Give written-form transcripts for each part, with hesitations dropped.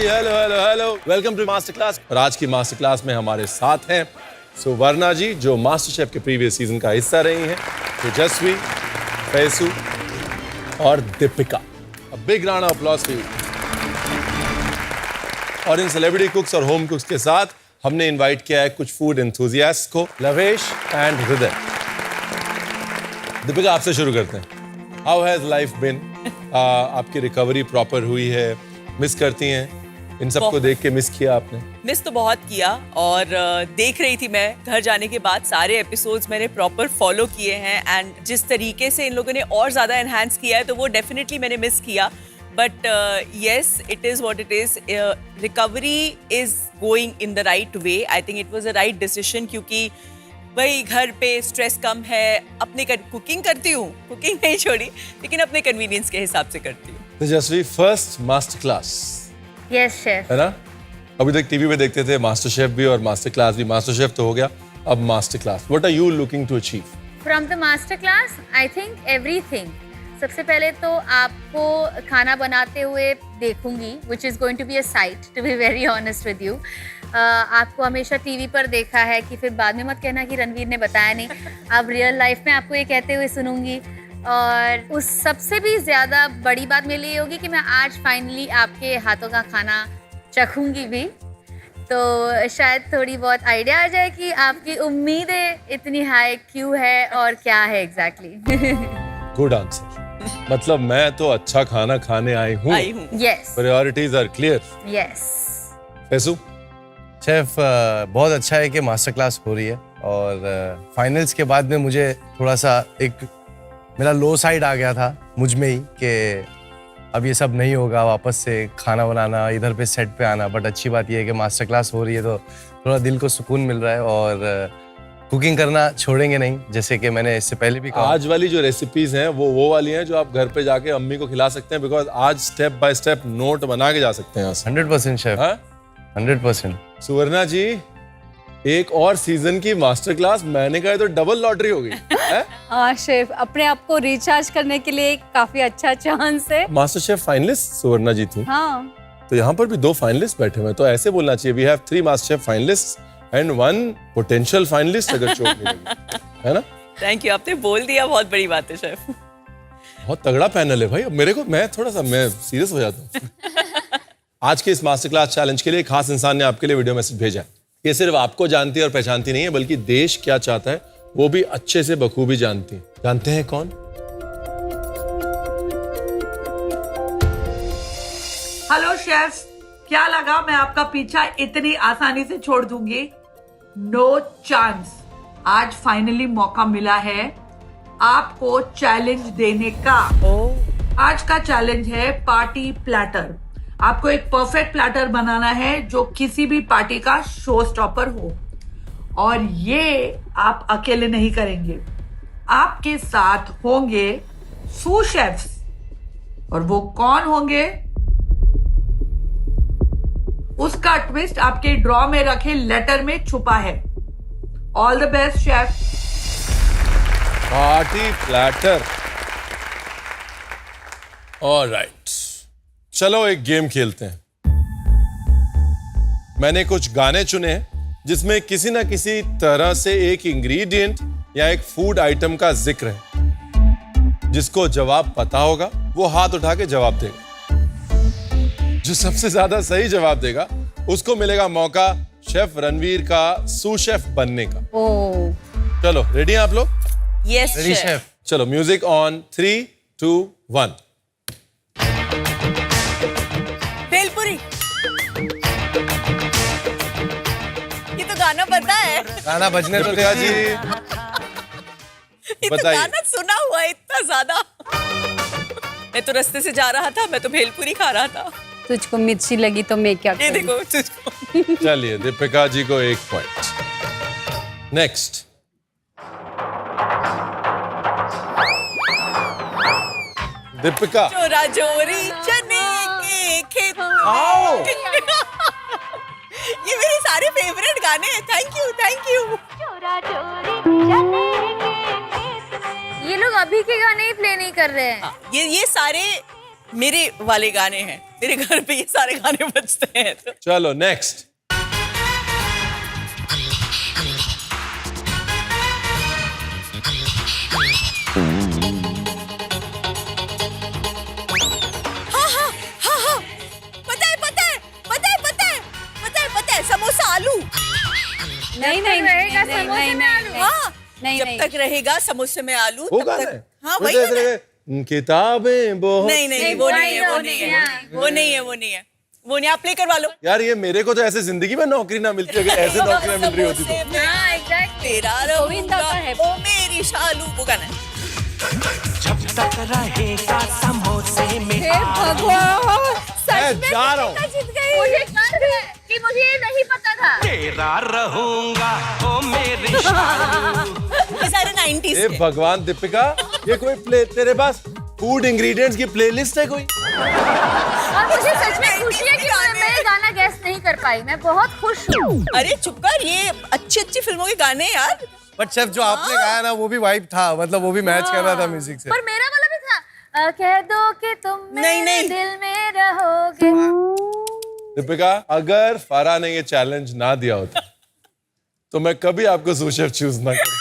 Ji, hello hello hello, welcome to master class. और आज की मास्टर क्लास में हमारे साथ हैं सुवर्णा जी, जो मास्टर शेफ के प्रीवियस सीजन का हिस्सा रही हैं, तेजस्वी, फैसू और Deepika. A big round of applause for you. और इन सेलिब्रिटी कुक्स और होम कुक्स के साथ हमने इनवाइट किया है कुछ फूड एंथुजियास्ट को, लवेश एंड हृदय। दीपिका, आपसे शुरू करते हैं। हाउ हैज लाइफ बिन? आपकी रिकवरी प्रॉपर हुई है? मिस करती हैं? इन सबको देख के मिस किया आपने? मिस तो बहुत किया, और देख रही थी मैं घर जाने के बाद सारे एपिसोड्स मैंने प्रॉपर फॉलो किए हैं, एंड जिस तरीके से इन लोगों ने और ज़्यादा एनहांस किया है तो वो डेफिनेटली मैंने मिस किया। But yes, it is what it is. Recovery is going in the right way. I think it was a right decision, क्योंकि भाई घर पे स्ट्रेस कम है। अपनी कुकिंग करती हूँ, कुकिंग नहीं छोड़ी, लेकिन अपने कन्वीनियंस के हिसाब से करती हूँ। Tejasvi, first master class, yes chef, है ना? अभी तक टीवी पे देखते थे मास्टर शेफ भी और मास्टर क्लास भी। मास्टर शेफ तो हो गया, अब master class. What are you looking to achieve from the master class? I think everything. सबसे पहले तो आपको खाना बनाते हुए देखूंगी, which is going to be a sight, to be very honest with you. आपको हमेशा टीवी पर देखा है कि फिर बाद में मत कहना कि रणवीर ने बताया नहीं। अब रियल लाइफ में आपको ये कहते हुए सुनूंगी, और उस सबसे भी ज़्यादा बड़ी बात मेरे लिए होगी कि मैं आज फाइनली आपके हाथों का खाना चखूंगी भी, तो शायद थोड़ी बहुत आइडिया आ जाए कि आपकी उम्मीदें इतनी हाई क्यों है और क्या है एग्जैक्टली। Good answer. मतलब मैं तो अच्छा खाना खाने आई हूँ। Yes, priorities are clear. Yes. Faisu? Chef, बहुत अच्छा है कि मास्टर क्लास हो रही है, और फाइनल्स के बाद में मुझे थोड़ा सा एक मेरा लो साइड आ गया था मुझ में ही कि अब ये सब नहीं होगा, वापस से खाना बनाना, इधर पे सेट पे आना। बट अच्छी बात ये है कि मास्टर क्लास हो रही है तो थोड़ा दिल को सुकून मिल रहा है, और कुकिंग करना छोड़ेंगे नहीं, जैसे कि मैंने इससे पहले भी कहा। आज वाली जो रेसिपीज हैं वो वाली हैं जो आप घर पे जाके अम्मी को खिला सकते हैं, बिकॉज आज स्टेप बाय स्टेप नोट बना के जा सकते हैं। 100% शेफ, 100%। सुवर्णा जी, एक और सीजन की मास्टर क्लास, मैंने कहा तो डबल लॉटरी हो गई है? हाँ शेफ, अपने आप को रिचार्ज करने के लिए एक काफी अच्छा चांस है। मास्टर शेफ फाइनलिस्ट सुवर्णा जी थी। हाँ, तो यहाँ पर भी 2 फाइनलिस्ट बैठे हुए हैं, तो ऐसे बोलना चाहिए we have 3 master chef finalist and 1 potential finalist, अगर चोट नहीं लगी, है ना? थैंक यू, आपने बोल दिया, बहुत बड़ी बात है शेफ। बहुत तगड़ा पैनल है भाई। अब मेरे को मैं सीरियस हो जाता हूँ। आज के इस मास्टर क्लास चैलेंज के लिए खास इंसान ने आपके लिए वीडियो मैसेज भेजा है। ये सिर्फ आपको जानती और पहचानती नहीं है, बल्कि देश क्या चाहता है वो भी अच्छे से बखूबी जानती है। जानते हैं कौन? हेलो शेफ, क्या लगा मैं आपका पीछा इतनी आसानी से छोड़ दूंगी? No chance. आज फाइनली मौका मिला है आपको चैलेंज देने का। आज का चैलेंज है पार्टी प्लैटर। आपको एक परफेक्ट प्लैटर बनाना है जो किसी भी पार्टी का शो स्टॉपर हो, और ये आप अकेले नहीं करेंगे। आपके साथ होंगे सू शेफ्स, और वो कौन होंगे उसका ट्विस्ट आपके ड्रॉ में रखे लेटर में छुपा है। All the best chef. Party platter. Alright, चलो एक गेम खेलते हैं। मैंने कुछ गाने चुने हैं जिसमें किसी ना किसी तरह से एक इंग्रेडिएंट या एक फूड आइटम का जिक्र है। जिसको जवाब पता होगा वो हाथ उठा के जवाब देगा। जो सबसे ज्यादा सही जवाब देगा उसको मिलेगा मौका शेफ रणवीर का सू शेफ बनने का। चलो, रेडी हैं आप लोग? Yes ready chef. शेफ। चलो, म्यूजिक ऑन 3, 2, 1। भेलपुरी। ये तो गाना पता है। गाना बजने तो दीपिका दे जी, ये तो बताइए। गाना सुना हुआ है इतना ज्यादा। मैं तो रास्ते से जा रहा था, मैं तो भेलपुरी खा रहा था। तुझको मिर्ची लगी तो मैं क्या ये करूं? देखो तुझको। चलिए, दीपिका जी को 1 पॉइंट। नेक्स्ट। दीपिका। चोरा चोरी चने के खेत। ये मेरे सारे फेवरेट गाने हैं। Thank you, thank you. ये लोग अभी के गाने ही प्ले नहीं कर रहे हैं। ये सारे मेरे वाले गाने हैं, मेरे घर पे ये सारे गाने बजते हैं तो चलो नेक्स्ट। पता है समोसा आलू। नहीं नहीं रहेगा नहीं समोसे नहीं में आलू। नहीं हाँ, नहीं, जब नहीं। तक रहेगा समोसे में आलू वो तब गाना तक। है। हाँ वो वही जैसे गाना है। लगे, किताबें बहुत। नहीं नहीं वो नहीं है, वो नहीं है, नहीं, वो नहीं है, वो नहीं है, वो नहीं। आप प्ले करवा लो। यार ये मेरे को तो ऐसे जिंदगी में नौकरी ना मिलती अगर ऐसे नौकरियां मिल रही होती तो। समोसे में हाँ एग्जैक्टली। तेरा गोविंदा का है। ओ मेरी शालू, वो गाना है। जब तक रहेगा समोसे में हे भगवान मैं जा रहा हूँ। जीत गई। मुझे गर्व है कि मुझे ये नहीं पता था। तेरा रहूंगा ओ मेरी शालू। ये सारे 90s ए के। भगवान दीपिका, ये कोई प्ले तेरे पास फूड इंग्रेडिएंट्स की प्लेलिस्ट है कोई? और मुझे सच में खुशी है कि मैं ये गाना गैस नहीं कर पाई। मैं बहुत खुश हूँ। अरे चुप कर, ये अच्छी अच्छी फिल्मों के गाने हैं यार। बट शेफ जो आपने गाया ना वो भी वाइब था, मतलब वो भी मैच कर रहा था म्यूजिक से। पर मेरा वाला भी था। कह दो कि तुम नहीं, मेरे नहीं। दिल में रहोगे। दीपिका, अगर फारा ने ये चैलेंज ना दिया होता तो मैं कभी आपको सू शेफ चूज ना करूं।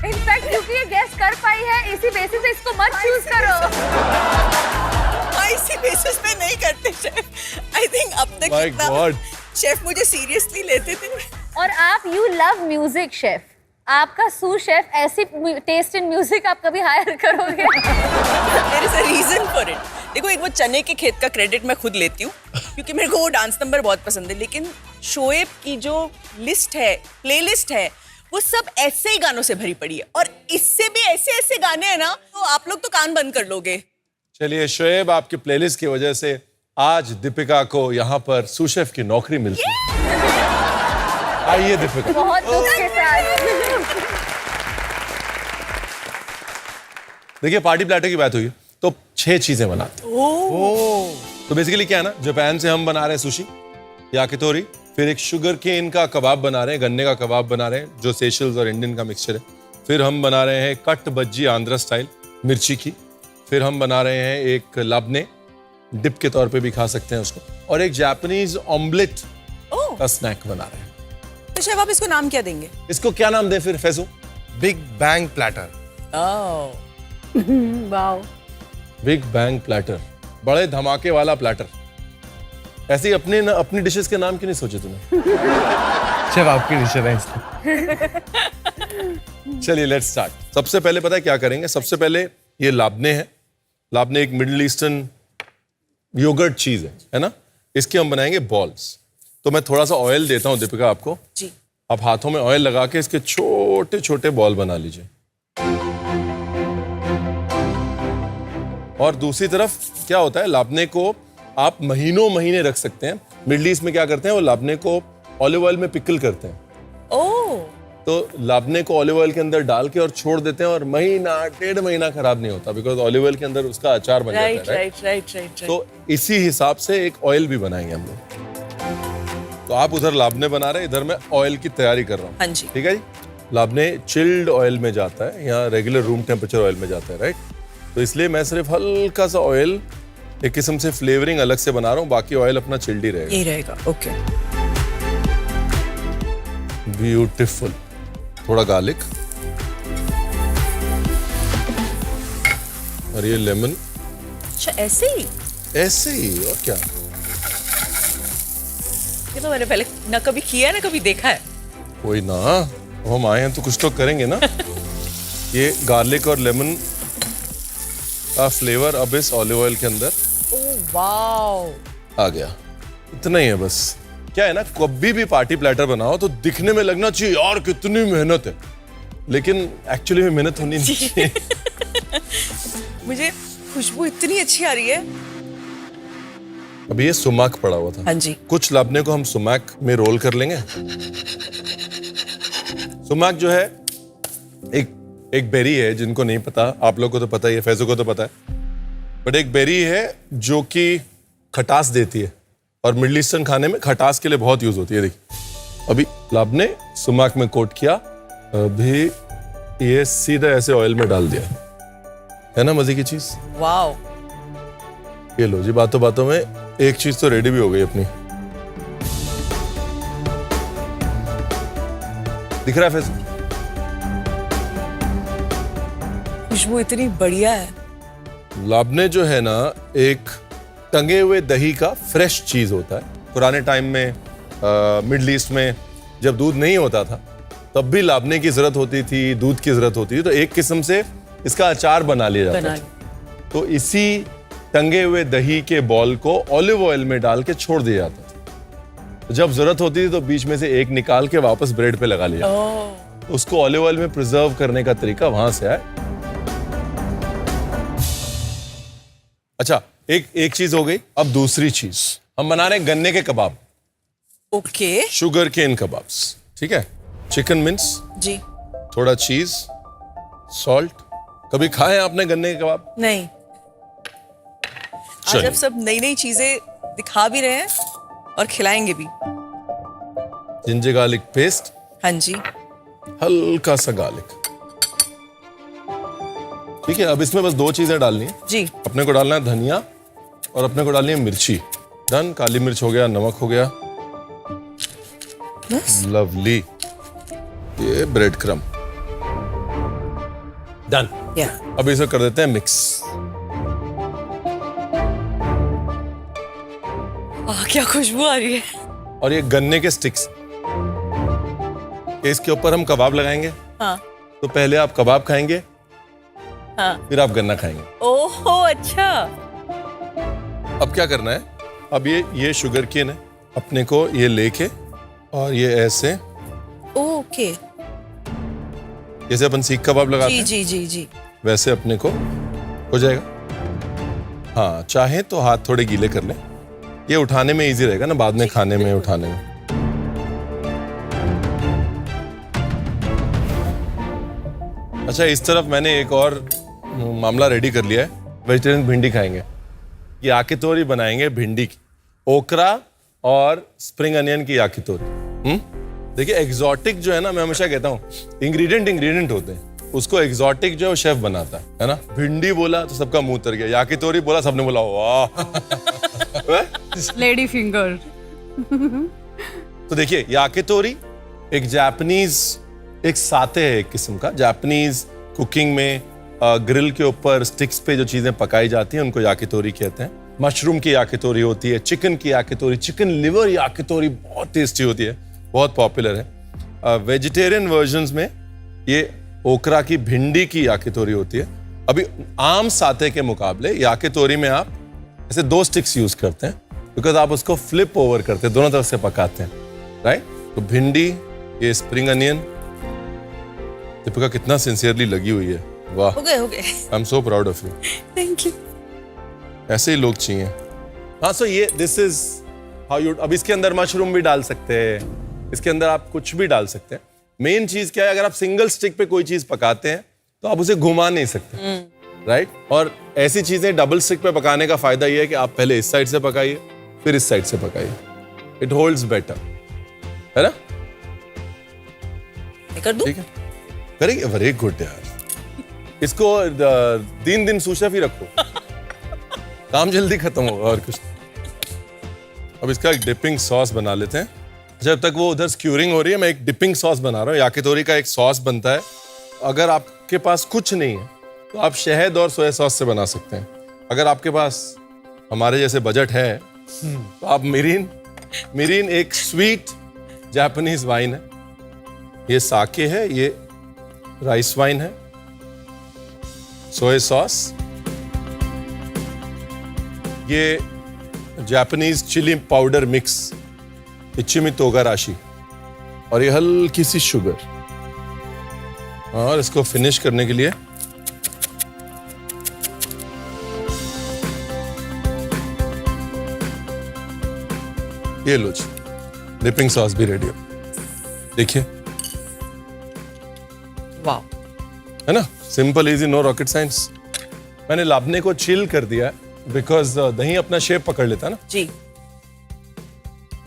इनफैक्ट क्योंकि ये गैस कर पाई है, इसी बेसिस पे इसको मत चूज करो। इसी बेसिस पे नहीं करते शेफ। आई थिंक अब तक My इतना God. शेफ मुझे सीरियसली लेते थे। और आप यू लव म्यूजिक शेफ। आपका सू शेफ ऐसी टेस्ट इन म्यूजिक आप कभी हायर करोगे? There is a reason for it. देखो, एक वो चने के खेत का क्रेडिट मैं खुद लेती हूँ क्योंकि मेरे को वो डांस नंबर बहुत पसंद है, लेकिन शोएब की जो लिस्ट है, प्लेलिस्ट है, वो सब ऐसे ही गानों से भरी पड़ी है। और इससे भी ऐसे ऐसे गाने हैं ना, तो आप लोग तो कान बंद कर लोगे। चलिए शोएब, आपकी प्लेलिस्ट की वजह से आज दीपिका को यहाँ पर सू शेफ की नौकरी मिलती है। आइए दीपिका। बहुत दुख के साथ। देखिए, पार्टी प्लेटर की बात हुई तो 6 चीजें बनाते हैं। तो बेसिकली क्या है ना, जापान से हम बना रहे हैं सुशी, याकितोरी, फिर एक शुगर केन का कबाब बना रहे हैं, गन्ने का कबाब बना रहे हैं जो सेशल्स और इंडियन का मिक्सचर है। फिर हम बना रहे हैं कट बज्जी आंध्रा स्टाइल मिर्ची की। फिर हम बना रहे हैं एक लाब्ने, डिप के तौर पे भी खा सकते हैं उसको, और एक जापानीज ऑमलेट ओह, का स्नैक बना रहे हैं। तो शेफ आप इसको नाम क्या देंगे? इसको क्या नाम दें फिर Faizu? Big bang platter. Oh, wow. Big bang platter, बड़े धमाके वाला प्लेटर। ऐसे ही अपनी डिशेस के नाम क्यों नहीं सोचे तूने? शेफ आपकी डिश है इसलिए। चलिए लेट्स स्टार्ट। सबसे पहले पता है क्या करेंगे? सबसे पहले ये लाब्ने है। लाब्ने एक मिडिल ईस्टर्न योगर्ट चीज है ना? इसके हम बनाएंगे बॉल्स। तो मैं थोड़ा सा ऑयल देता हूं दीपिका आपको। जी। आप हाथों में ऑयल लगा के इसके छोटे छोटे बॉल बना लीजिए। और दूसरी तरफ क्या होता है, लाब्ने को आप महीनों महीने रख सकते हैं। मिडिल ईस्ट में क्या करते हैं, वो लाब्ने को ऑलिव ऑयल में पिकल करते हैं। ओह, तो लाब्ने को ऑलिव ऑयल के अंदर डाल के और छोड़ देते हैं, और महीना 1.5 महीना खराब नहीं होता, बिकॉज ऑलिव ऑयल के अंदर उसका अचार बन राइट जाता है, राइट राइट राइट। तो इसी हिसाब से एक ऑयल भी बनाएंगे हम लोग। तो आप उधर लाब्ने बना रहे हैं, इधर मैं ऑयल की तैयारी कर रहा हूँ। हाँ जी। ठीक है जी। लाब्ने चिल्ड ऑयल में जाता है, यहाँ रेगुलर रूम टेम्परेचर ऑयल में जाता है, राइट? तो इसलिए मैं सिर्फ हल्का सा ऑयल, एक किस्म से फ्लेवरिंग अलग से बना रहा हूँ, बाकी ऑयल अपना चिल्ड ही रहेगा। यही रहेगा, ओके। ब्यूटीफुल। थोड़ा गार्लिक और ये लेमन, अच्छा ऐसे ही? ऐसे ही, और क्या। ये तो मैंने पहले ना कभी किया है ना कभी देखा है। कोई ना, हम आए हैं तो कुछ तो करेंगे ना। ये गार्लिक और लेमन का फ्लेवर अब इस ऑलिव ऑयल के अंदर ओह वाओ, आ गया। इतना ही है बस। क्या है ना, कभी भी पार्टी प्लेटर बनाओ तो दिखने में लगना चाहिए यार कितनी मेहनत है, लेकिन एक्चुअली में मेहनत होनी नहीं चाहिए। मुझे खुशबू इतनी अच्छी आ रही है। अभी ये सुमाक पड़ा हुआ था। हाँ जी। कुछ लाब्ने को हम सुमाक में रोल कर लेंगे। सुमाक जो है एक बेरी है, जिनको नहीं पता, आप लोग को तो पता ही है, फैजू को तो पता है, बट एक बेरी है जो कि खटास देती है, और मिडिल ईस्टर्न खाने में खटास के लिए बहुत यूज होती है। देखिए, अभी लाब्ने सुमाक में कोट किया, अभी ये सीधा ऐसे ऑयल में डाल दिया, है ना मजे की चीज। वाओ, ये लो जी, बातों बातों में एक चीज तो रेडी भी हो गई अपनी। दिख रहा है फैसल? खुशबू इतनी बढ़िया है। लाबने जो है ना, एक टंगे हुए दही का फ्रेश चीज होता है। पुराने टाइम में मिडल ईस्ट में जब दूध नहीं होता था तब भी लाबने की जरूरत होती थी, दूध की जरूरत होती थी, तो एक किस्म से इसका अचार बना लिया जाता है। तो इसी टंगे हुए दही के बॉल को ऑलिव ऑयल में डाल के छोड़ दिया जाता था। तो जब जरूरत होती थी तो बीच में से एक निकाल के वापस ब्रेड पे लगा लिया। तो उसको ऑलिव ऑयल में प्रिजर्व करने का तरीका वहां से आया। अच्छा, एक चीज हो गई। अब दूसरी चीज हम बना रहे हैं गन्ने के कबाब, ओके शुगर केन कबाब्स। ठीक है, चिकन मिंस, जी। थोड़ा चीज, सॉल्ट। कभी खाए हैं आपने गन्ने के कबाब? नहीं। आज चलिए। आप सब नई नई चीजें दिखा भी रहे हैं और खिलाएंगे भी। जिंजर गार्लिक पेस्ट, हाँ जी। हल्का सा गार्लिक। ठीक है, अब इसमें बस दो चीजें डालनी है। जी। अपने को डालना है धनिया और अपने को डालनी है मिर्ची। डन। काली मिर्च हो गया, नमक हो गया। लवली। ये ब्रेड क्रम। डन। या अब इसे कर देते हैं मिक्स। क्या खुशबू आ रही है। और ये गन्ने के स्टिक्स, इसके ऊपर हम कबाब लगाएंगे। हाँ तो पहले आप कबाब खाएंगे, हाँ। फिर आप गन्ना खाएंगे। ओहो, अच्छा। अब क्या करना है, अब ये शुगर केन है, अपने को ये लेके और ये ऐसे, ओके। जैसे अपन सीख कबाब लगाते जी हैं जी जी जी। वैसे अपने को हो जाएगा। हाँ, चाहे तो हाथ थोड़े गीले कर लें, ये उठाने में इजी रहेगा ना, बाद में खाने में, उठाने में। अच्छा, इस तरफ मैंने एक और मामला रेडी कर लिया है। वेजिटेरियन भिंडी खाएंगे, ये याकितोरी बनाएंगे भिंडी की, ओकरा और स्प्रिंग अनियन की याकितोरी। देखिए, एग्जॉटिक जो है ना, मैं हमेशा कहता हूँ इंग्रेडिएंट होते हैं, उसको एग्जॉटिक जो है वो शेफ बनाता है ना। भिंडी बोला तो सबका मुंह तर गया, याकितोरी बोला सबने बोला वाह। Lady finger. तो देखिए, याकितोरी एक जापानीज, एक साते है एक किस्म का। जापानीज कुकिंग में ग्रिल के ऊपर स्टिक्स पे जो चीजें पकाई जाती हैं उनको याकितोरी कहते हैं। मशरूम की याकितोरी होती है, चिकन की याकितोरी, चिकन लिवर याकितोरी बहुत टेस्टी होती है, बहुत पॉपुलर है। वेजिटेरियन वर्जन्स में ये ओकरा की भिंडी की याकितोरी होती है। अभी आम साते के मुकाबले याकितोरी में आप ऐसे दो स्टिक्स यूज करते हैं, बिकॉज आप उसको फ्लिप ओवर करते हैं, दोनों तरफ से पकाते हैं, राइट। तो भिंडी, ये स्प्रिंग अनियन। दीपिका कितना सिंसियरली लगी हुई है, वाह। हो गए I am so proud of you. Thank you. ऐसे ही लोग चाहिए। हाँ, सो ये दिस इज हाउ यू। अब इसके अंदर मशरूम भी डाल सकते हैं, इसके अंदर आप कुछ भी डाल सकते हैं। मेन चीज क्या है, अगर आप सिंगल स्टिक पे कोई चीज पकाते हैं तो आप उसे घुमा नहीं सकते, राइट। और ऐसी चीजें डबल स्टिक पे पकाने का फायदा ये है कि आप पहले इस साइड से पकाइए, फिर इस साइड से पकाइए, इट होल्ड्स बेटर, है ना। कर दूं? ठीक है, करेंगे। वेरी गुड यार, इसको 3 दिन सूचना ही रखो, काम जल्दी खत्म होगा और कुछ। अब इसका एक डिपिंग सॉस बना लेते हैं। जब तक वो उधर स्क्यूरिंग हो रही है, मैं एक डिपिंग सॉस बना रहा हूँ। याकितोरी का एक सॉस बनता है, अगर आपके पास कुछ नहीं है तो आप शहद और सोया सॉस से बना सकते हैं। अगर आपके पास हमारे जैसे बजट है तो आप मिरीन एक स्वीट जापानीज वाइन है, ये साके है, ये राइस वाइन है, सोया सॉस, ये जापानीज चिली पाउडर मिक्स, इचिमी तोगाराशी, और ये हल्की सी शुगर। और इसको फिनिश करने के लिए ये लो जी, डिपिंग सॉस भी रेडी हो। देखिए, वाह, है ना, simple easy, no rocket science. मैंने लाबने को चिल कर दिया है बिकॉज दही अपना शेप पकड़ लेता है ना। जी।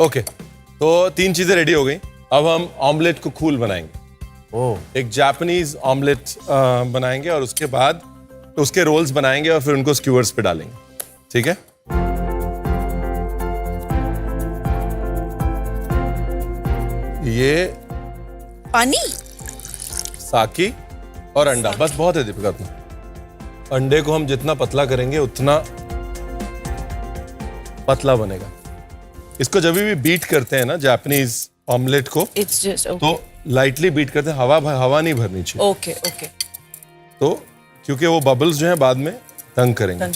ओके, तो 3 चीजें रेडी हो गई। अब हम ऑमलेट को कूल बनाएंगे। एक जापानीज ऑमलेट बनाएंगे और उसके बाद उसके रोल्स बनाएंगे और फिर उनको स्क्यूअर्स पे डालेंगे। ठीक है, ये पानी। साकी और अंडा, बस बहुत है दीपिका इतना। अंडे को हम जितना पतला करेंगे उतना पतला बनेगा। इसको जब भी बीट करते हैं ना जापानीज ऑमलेट को, इट्स जस्ट तो लाइटली बीट करते हैं, हवा नहीं भरनी चाहिए। Okay okay. तो क्योंकि वो बबल्स जो हैं बाद में तंग करेंगे।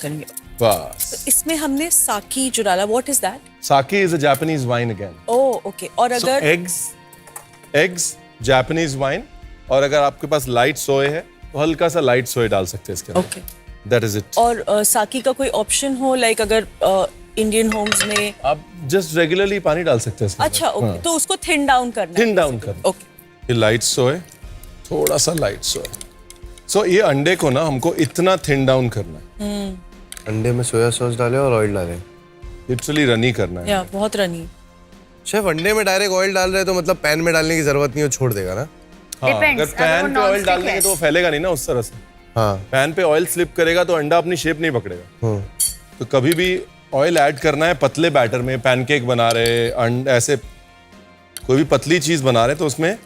बस। इसमें हमने साकी जो डाला, व्हाट इज दैट? साकी is a Japanese wine again. Oh okay. और So अगर एग्स जापानीज वाइन, और अगर आपके पास लाइट सोए है तो हल्का सा लाइट सोए डाल सकते हैं इसके अंदर। ओके। That is it. और साकी का कोई ऑप्शन हो, लाइक अगर इंडियन होम्स में आप जस्ट रेगुलरली पानी डाल सकते हैं इसके अंदर। अच्छा ओके। तो उसको थिन डाउन करना है। थिन डाउन करना। ओके। ये लाइट सोए, थोड़ा सा लाइट सोए। सो ये अंडे को ना हमको इतना थिन डाउन करना है, अंडे में सोया सॉस डाले और ऑयल डाले। लिटरली रनी करना है। या बहुत रनी। शेफ अंडे में डायरेक्ट ऑयल डाल रहे हैं तो मतलब पैन में डालने की जरूरत नहीं, वो छोड़ देगा ना? हाँ, Depends, अगर पैन अगर पे वो ऑयल non-stick डाल देंगे है। तो वो फैलेगा नहीं ना उस तरह से। हाँ। पैन पे ऑयल स्लिप करेगा तो अंडा अपनी शेप नहीं पकड़ेगा। हम्म। तो कभी भी ऑयल ऐड करना है पतले बैटर में, पैनकेक बना रहे, ऐसे कोई भी पतली चीज बना रहे तो उसमें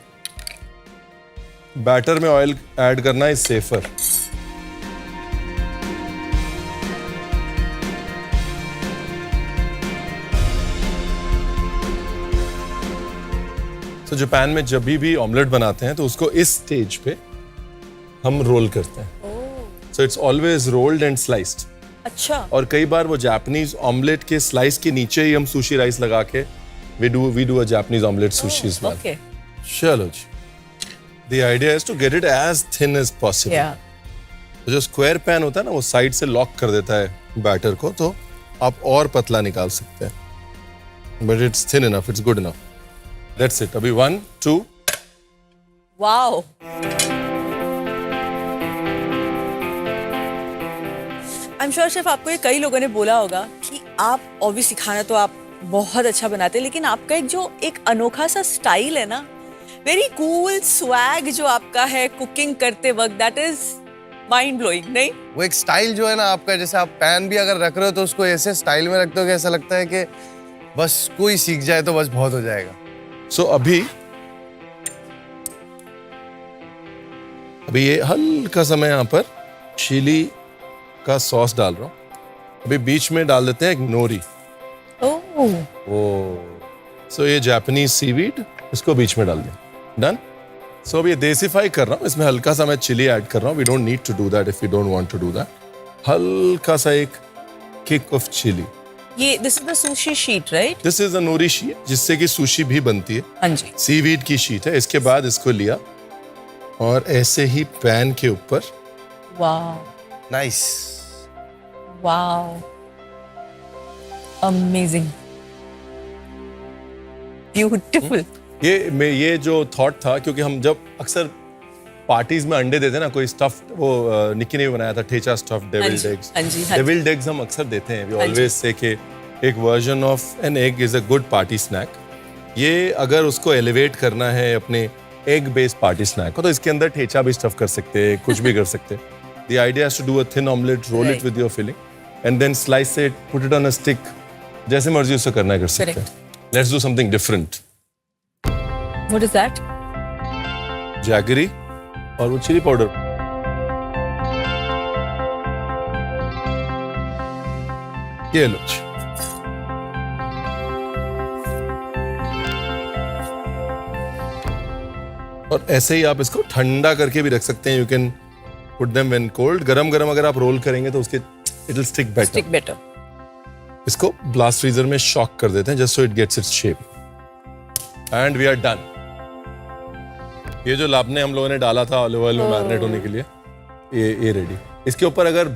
बैटर में ऑयल ऐड करना इज सेफर। तो जो पैन में जब भी ऑमलेट बनाते हैं तो उसको इस स्टेज पे हम रोल करते हैं। So it's always rolled and sliced. अच्छा। और कई बार वो जापानीज ऑमलेट के स्लाइस के नीचे ही हम सुशी राइस लगा के we do a Japanese omelette sushi as well. Okay. चलो जी, the idea is to get it as thin as possible. या तो जो स्क्वायर पैन होता है ना वो साइड से लॉक कर देता है बैटर को, तो आप और पतला निकाल सकते हैं। But it's thin enough, it's good enough. That's it. अभी 1 2 wow. I am sure chef आपको ये कई लोगों ने बोला होगा कि आप ऑब्वियसली खाना तो आप बहुत अच्छा बनाते हैं, लेकिन आपका एक जो एक अनोखा सा स्टाइल है ना, वेरी कूल स्वैग जो आपका है कुकिंग करते वक्त, दैट इज माइंड ब्लोइंग। नहीं, वो एक स्टाइल जो है ना आपका, जैसे आप पैन भी अगर रख रहे हो तो उसको ऐसे स्टाइल में रखते हो कि ऐसा लगता है कि बस कोई सीख जाए तो बस बहुत हो जाएगा। सो अभी ये हल्का सा मैं यहाँ पर चिली का सॉस डाल रहा हूँ। अभी बीच में डाल देते हैं एक नोरी। सो ये जापानीज सीवीड, इसको बीच में डाल दिया। डन। सो अब ये देसीफाई कर रहा हूँ, इसमें हल्का सा मैं चिली ऐड कर रहा हूँ। We don't need to do that if you don't want to do that. हल्का सा एक किक ऑफ चिली। ये this is the sushi sheet right? This is a nori sheet जिससे कि सुशी भी बनती है। हाँ जी। सीवीड की शीट है। इसके बाद इसको लिया और ऐसे ही पैन के ऊपर wow nice. Wow amazing beautiful. ये जो थॉट था, क्योंकि हम जब अक्सर पार्टीज में अंडे देते हैं ना, कोई स्टफ्ड, वो निक्की ने भी बनाया था ठेचा स्टफ्ड डेविल्ड एग्स। हाँ जी। डेविल्ड एग्स हम अक्सर देते हैं। वी ऑलवेज से कि एक version of an egg is a good party snack. ये अगर उसको एलिवेट करना है अपने एग बेस्ड पार्टी स्नैक को, तो इसके अंदर ठेचा भी स्टफ कर सकते हैं, कुछ भी कर सकते हैं। The idea is to do a thin omelette, roll it with your filling and then slice it, put it on a stick. जैसे मर्जी उससे करना है कर सकते हैं। Let's do something different. What is that? Jaggery और वो चिली पाउडर। ये लो। और ऐसे ही आप इसको ठंडा करके भी रख सकते हैं। You can put them when cold. गरम गरम अगर आप रोल करेंगे तो उसके it will stick better. Stick better. इसको ब्लास्ट फ्रीजर में शॉक कर देते हैं just so it gets its shape and we are done. ये जो लापने हम लोगों ने डाला था ऑलिव ऑयल में मैरिनेट होने के लिए, ये रेडी। इसके ऊपर अगर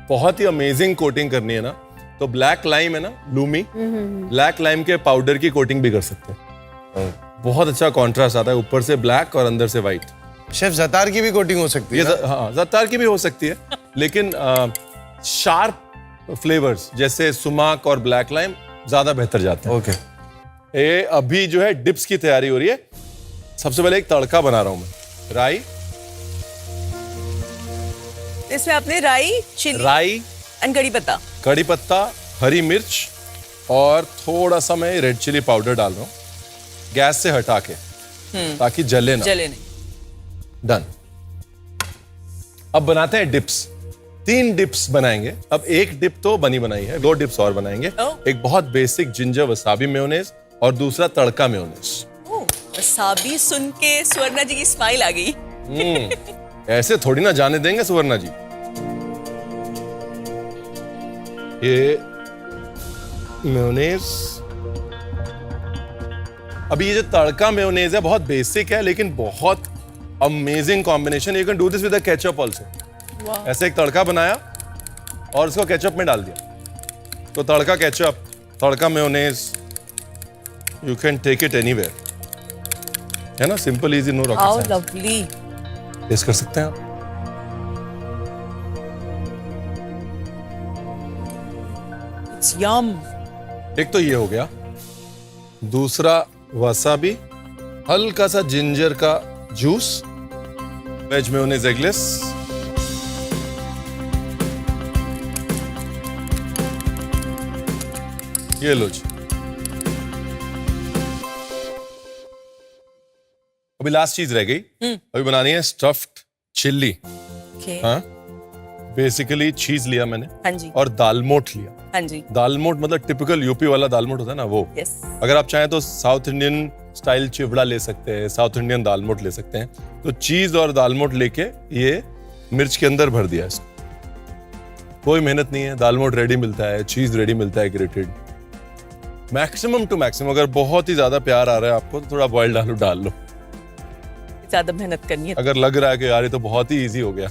बहुत ही अमेजिंग कोटिंग करनी है ना, तो ब्लैक लाइम है ना, लूमी, ब्लैक लाइम के पाउडर की कोटिंग भी कर सकते हैं। बहुत अच्छा कॉन्ट्रास्ट आता है, ऊपर से ब्लैक और अंदर से व्हाइट। शेफ जतार की भी कोटिंग हो सकती है? हाँ, जतार की भी हो सकती है, लेकिन शार्प फ्लेवर्स जैसे सुमाक और ब्लैक लाइम ज्यादा बेहतर जाते हैं। ओके। ये अभी जो है डिप्स की तैयारी हो रही है। सबसे पहले एक तड़का बना रहा हूं मैं। राई, इसमें आपने राई, चिली राई एंड कड़ी पत्ता, कड़ी पत्ता, हरी मिर्च और थोड़ा सा मैं रेड चिली पाउडर डाल रहा हूँ गैस से हटा के। ताकि जले ना। जले नहीं। डन। अब बनाते हैं डिप्स। 3 डिप्स बनाएंगे। अब एक डिप तो बनी बनाई है, 2 डिप्स और बनाएंगे। एक बहुत बेसिक जिंजर वसाबी मेयोनेज और दूसरा तड़का मेयोनेज। वसाबी सुन के स्वर्णा जी की स्माइल आ गई। ऐसे थोड़ी ना जाने देंगे सुवर्णा जी। ये मेयोनेज। अभी ये जो तड़का मेयोनेज है बहुत बेसिक है लेकिन बहुत amazing combination. You can do this with ketchup also. ऐसे एक तड़का बनाया और उसको केचप में डाल दिया, तो tadka ketchup, tadka mayonnaise, you can take it anywhere. है ना, simple easy, no how rocket science. Lovely. Taste कर सकते हैं आप। It's yum. एक तो ये हो गया, दूसरा वसाबी, हल्का सा जिंजर का जूस, वेज मेयोनेज एगलेस, ये लो जी। अभी लास्ट चीज रह गई। अभी बनानी है स्टफ्ड चिल्ली। ओके। हाँ, बेसिकली चीज लिया मैंने हाँ जी। और दालमोट लिया। हाँ जी। दालमोट मतलब टिपिकल यूपी वाला दालमोट होता है ना, वो। यस। अगर आप चाहें तो साउथ इंडियन स्टाइल चिवड़ा ले सकते हैं, साउथ इंडियन दालमोट ले सकते हैं। तो चीज और दालमोट लेके ये मिर्च के अंदर भर दिया इसको। कोई मेहनत नहीं है, दालमोट रेडी मिलता है, चीज रेडी मिलता है ग्रेटेड। मैक्सिमम टू मैक्सिमम, अगर बहुत ही ज्यादा प्यार आ रहा है आपको तो थोड़ा बॉइल्ड आलू डाल लो। ज्यादा मेहनत करनी है। अगर लग रहा है कि यार ये तो बहुत ही इजी हो गया।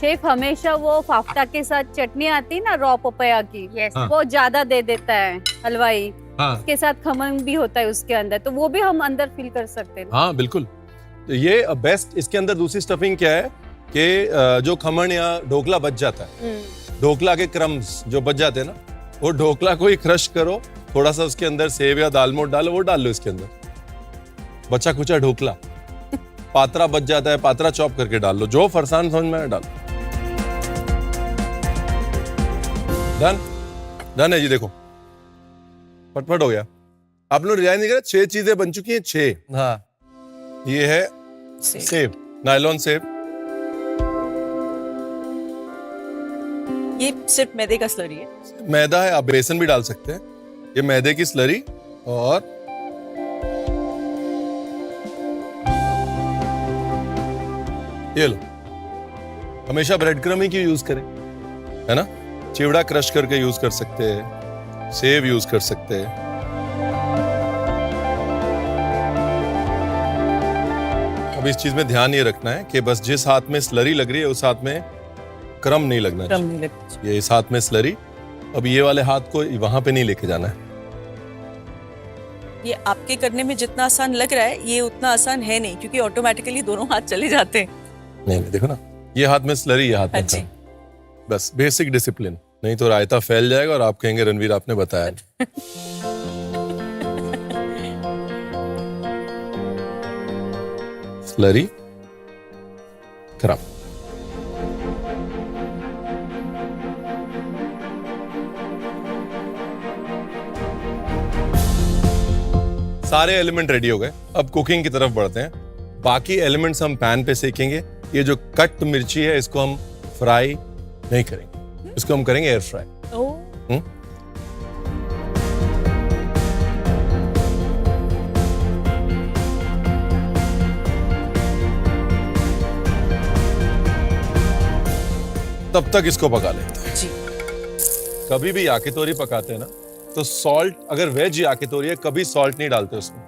शेफ हमेशा वो फाफ्ता के साथ चटनी आती ना, रॉ पपाया की, Yes. वो ज्यादा दे देता है हलवाई। हाँ उसके साथ खमन भी होता है उसके अंदर, तो वो भी हम अंदर फिल कर सकते हैं। हाँ बिल्कुल। तो ये बेस्ट, इसके अंदर दूसरी स्टफिंग क्या है कि जो खमण या ढोकला बच जाता है, ढोकला के क्रम्स जो बच जाते हैं ना, वो ढोकला को ही क्रश करो, थोड़ा सा उसके अंदर सेव या दालमोट डालो, वो डाल लो इसके अंदर, बचा कुचा ढोकला। पात्रा बच जाता है, पात्रा चॉप करके डाल लो, जो फरसान समझ में डाल। डन। डन है जी। देखो फटफट हो गया। आप लोग रियलाइज नहीं कर रहे, 6 चीजें बन चुकी हैं। 6। हाँ, ये है सेब, नायलॉन सेब। ये सिर्फ मैदे का स्लरी है। मैदा है, आप बेसन भी डाल सकते हैं। ये मैदे की स्लरी। और ये लो, हमेशा ब्रेड क्रम ही क्यों यूज करें, है ना। चिवड़ा क्रश करके यूज कर सकते हैं, सेब यूज कर सकते हैं। अब इस चीज में ध्यान ये रखना है कि बस जिस हाथ में स्लरी लग रही है उस हाथ में क्रम नहीं लगना क्रम चाहिए। नहीं लगता। ये इस हाथ में स्लरी, अब ये वाले हाथ को वहां पे नहीं लेके जाना है। ये आपके करने में जितना आसान लग रहा है ये उतना आसान है नहीं, क्योंकि ऑटोमेटिकली दोनों हाथ चले जाते हैं। नहीं देखो ना, ये हाथ में स्लरी, ये हाथ में अच्छी। क्रम। बस बेसिक डिसिप्लिन, नहीं तो रायता फैल जाएगा और आप कहेंगे रणवीर आपने बताया नहीं। स्लरी, क्रम। सारे एलिमेंट रेडी हो गए। अब कुकिंग की तरफ बढ़ते हैं। बाकी एलिमेंट्स हम पैन पे सेकेंगे। ये जो कट मिर्ची है इसको हम फ्राई नहीं करेंगे, इसको हम करेंगे एयर फ्राई। तब तक इसको पका लेते हैं। जी। कभी भी याकितोरी पकाते हैं ना तो सॉल्ट, अगर वेज याकितोरी है कभी सॉल्ट नहीं डालते उसमें।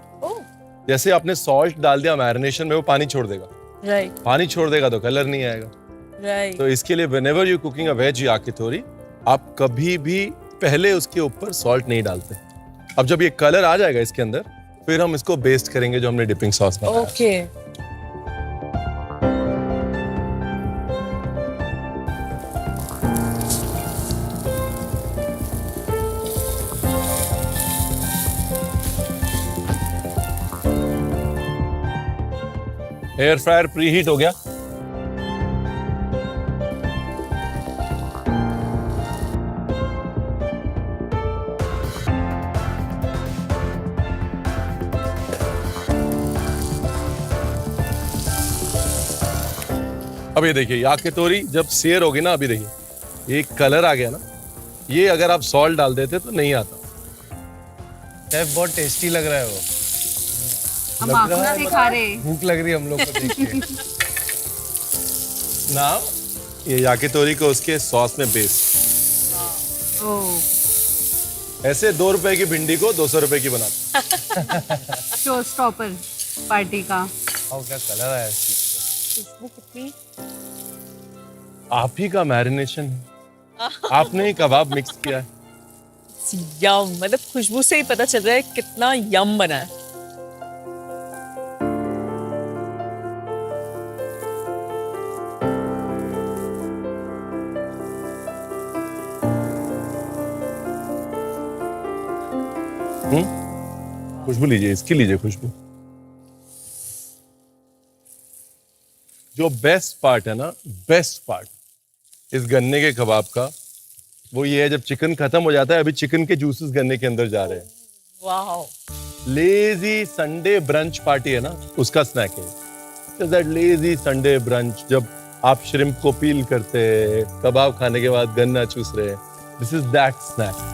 जैसे आपने सॉल्ट डाल दिया मैरिनेशन में, वो पानी छोड़ देगा। राइट पानी छोड़ देगा तो कलर नहीं आएगा। राइट। तो इसके लिए whenever you cooking a veg yakitori, आप कभी भी पहले उसके ऊपर सॉल्ट नहीं डालते। अब जब ये कलर आ जाएगा इसके अंदर, फिर हम इसको बेस्ट करेंगे जो हमने डिपिंग सॉस बनाया। Okay. Air fryer pre heat हो गया। अब ये देखिए याकितोरी जब सेर होगी ना, अभी देखिए एक कलर आ गया ना, ये अगर आप सॉल्ट डाल देते तो नहीं आता। शेफ बहुत टेस्टी लग रहा है वो। हम आंखों दिखा रहे। भूख लग रही है हम लोग को देख के। ना ये याकितोरी को उसके सॉस में बेस, ऐसे 2 रुपए की भिंडी को 200 रुपए की बनाते। शो स्टॉपर पार्टी का। और क्या कलर आया इस चीज कितनी आप ही का मैरिनेशन है, आपने ही कबाब मिक्स किया है। यम, मतलब खुशबू से ही पता चल रहा है कितना यम बना है। खुशबू लीजिए, इसकी लीजिए खुशबू। जो बेस्ट पार्ट है ना, बेस्ट पार्ट इस गन्ने के कबाब का, वो ये है जब चिकन खत्म हो जाता है, अभी चिकन के जूसेस गन्ने के अंदर जा रहे हैं। Wow, lazy Sunday brunch party है ना, उसका स्नैक है दैट लेजी संडे ब्रंच। जब आप श्रिम्प को पील करते हैं, कबाब खाने के बाद गन्ना चूस रहे हैं, दिस इज दैट स्नैक।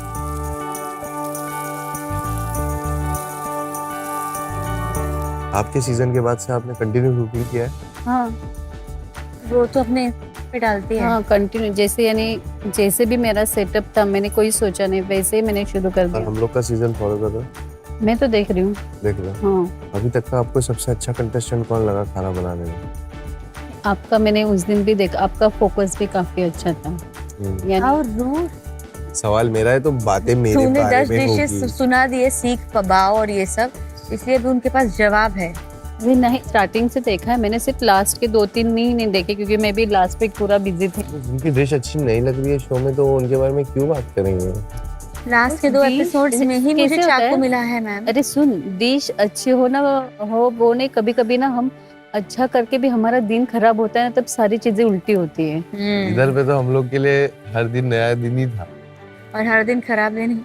आपके सीजन के बाद से आपने कंटिन्यू कुकिंग किया है? हाँ वो तो अपने पे डालती है। हाँ कंटिन्यू, जैसे यानी जैसे भी मेरा सेटअप था, मैंने कोई सोचा नहीं, वैसे ही मैंने शुरू कर और दिया। हम लोग का सीजन फॉलो कर रहे हो? मैं तो देख रही हूँ। देख रहे हो? हाँ, अभी तक का आपको सबसे अच्छा कंटेस्टेंट कौन लगा खाना बनाने में? आपका मैंने उस दिन भी देखा, आपका फोकस भी काफी अच्छा था। यानी और रूह, सवाल मेरा है तो बातें मेरे तूने बारे 10 में डिशेस होगी। सुना दिए, सीख पबाओ और ये सब, इसलिए भी उनके पास जवाब है। अरे नहीं, स्टार्टिंग से देखा है मैंने, सिर्फ लास्ट के 2-3 नहीं देखे, क्योंकि मैं भी लास्ट वीक पूरा बिजी थी। जिनकी डिश अच्छी नहीं लग रही है शो में, तो उनके बारे में क्यों बात करेंगे? लास्ट के 2 डिश एपिसोड्स में ही कैसे मुझे होता है? चाकू मिला है मैम। अरे सुन, डिश अच्छी हो ना हो वो नहीं, कभी कभी ना हम अच्छा करके भी हमारा दिन खराब होता है ना, तब सारी चीजें उल्टी होती है। इधर पे तो हम लोग के लिए हर दिन नया दिन ही था। और हर दिन खराब दिन।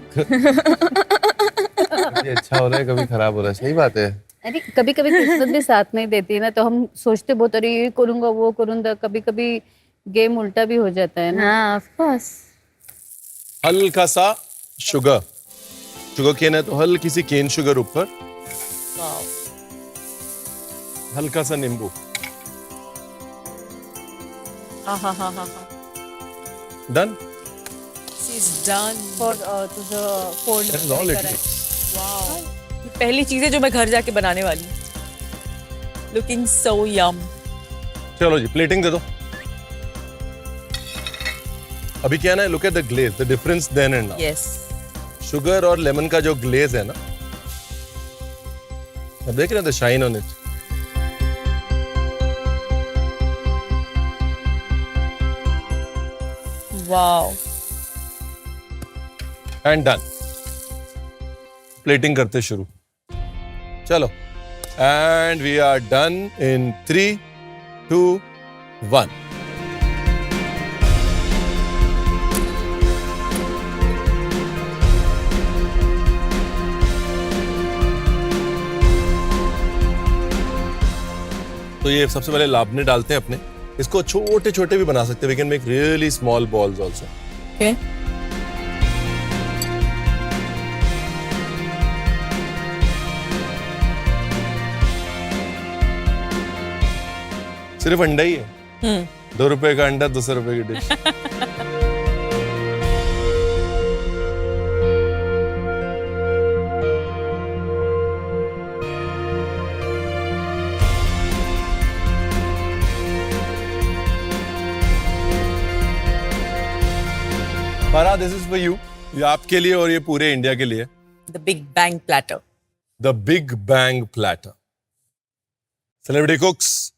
कभी अच्छा हो रहा है, कभी खराब हो रहा है, सही बात है। अरे कभी कभी किस्मत भी साथ नहीं देती है ना, तो हम सोचते बहुत, अरे ये करूंगा वो करूंगा, कभी कभी गेम उल्टा भी हो जाता है ना। हाँ ऑफ कोर्स। हल्का सा शुगर, शुगर केन है तो हल्की सी केन शुगर ऊपर, वाओ, हल्का सा नींबू, done. She's done. For to the fold That is all it करा है। takes. Wow. ये पहली चीज है जो मैं घर जाके बनाने वाली हूँ। Looking so yum. चलो जी प्लेटिंग दे दो। अभी क्या ना, look at the glaze, the difference then and now. Yes. Sugar और लेमन का जो ग्लेज है ना, अब देख रहे हैं the shine on it. Wow. And done. Plating करते शुरू, चलो। And we are done in 3, 2, 1। तो ये सबसे पहले लापने डालते हैं अपने, इसको छोटे छोटे भी बना सकते हैं। We can make really small balls also. Okay. सिर्फ अंडा ही है, 2 रुपए का अंडा 200 रुपए की डिश। पारा, दिस इज फॉर यू, ये आपके लिए और ये पूरे इंडिया के लिए। The Big Bang Platter. The big bang platter, celebrity कुक्स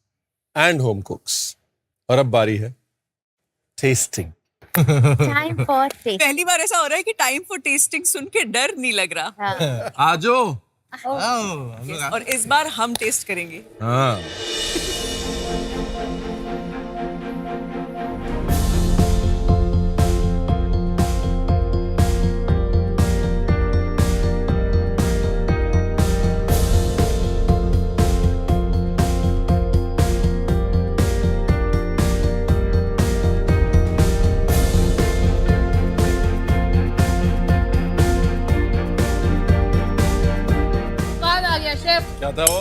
and home कुक्स। और अब बारी है टेस्टिंग। Time for test. पहली बार ऐसा हो रहा है कि टाइम फॉर टेस्टिंग सुन के डर नहीं लग रहा। आजो। और इस बार हम टेस्ट करेंगे। हाँ, क्या था वो?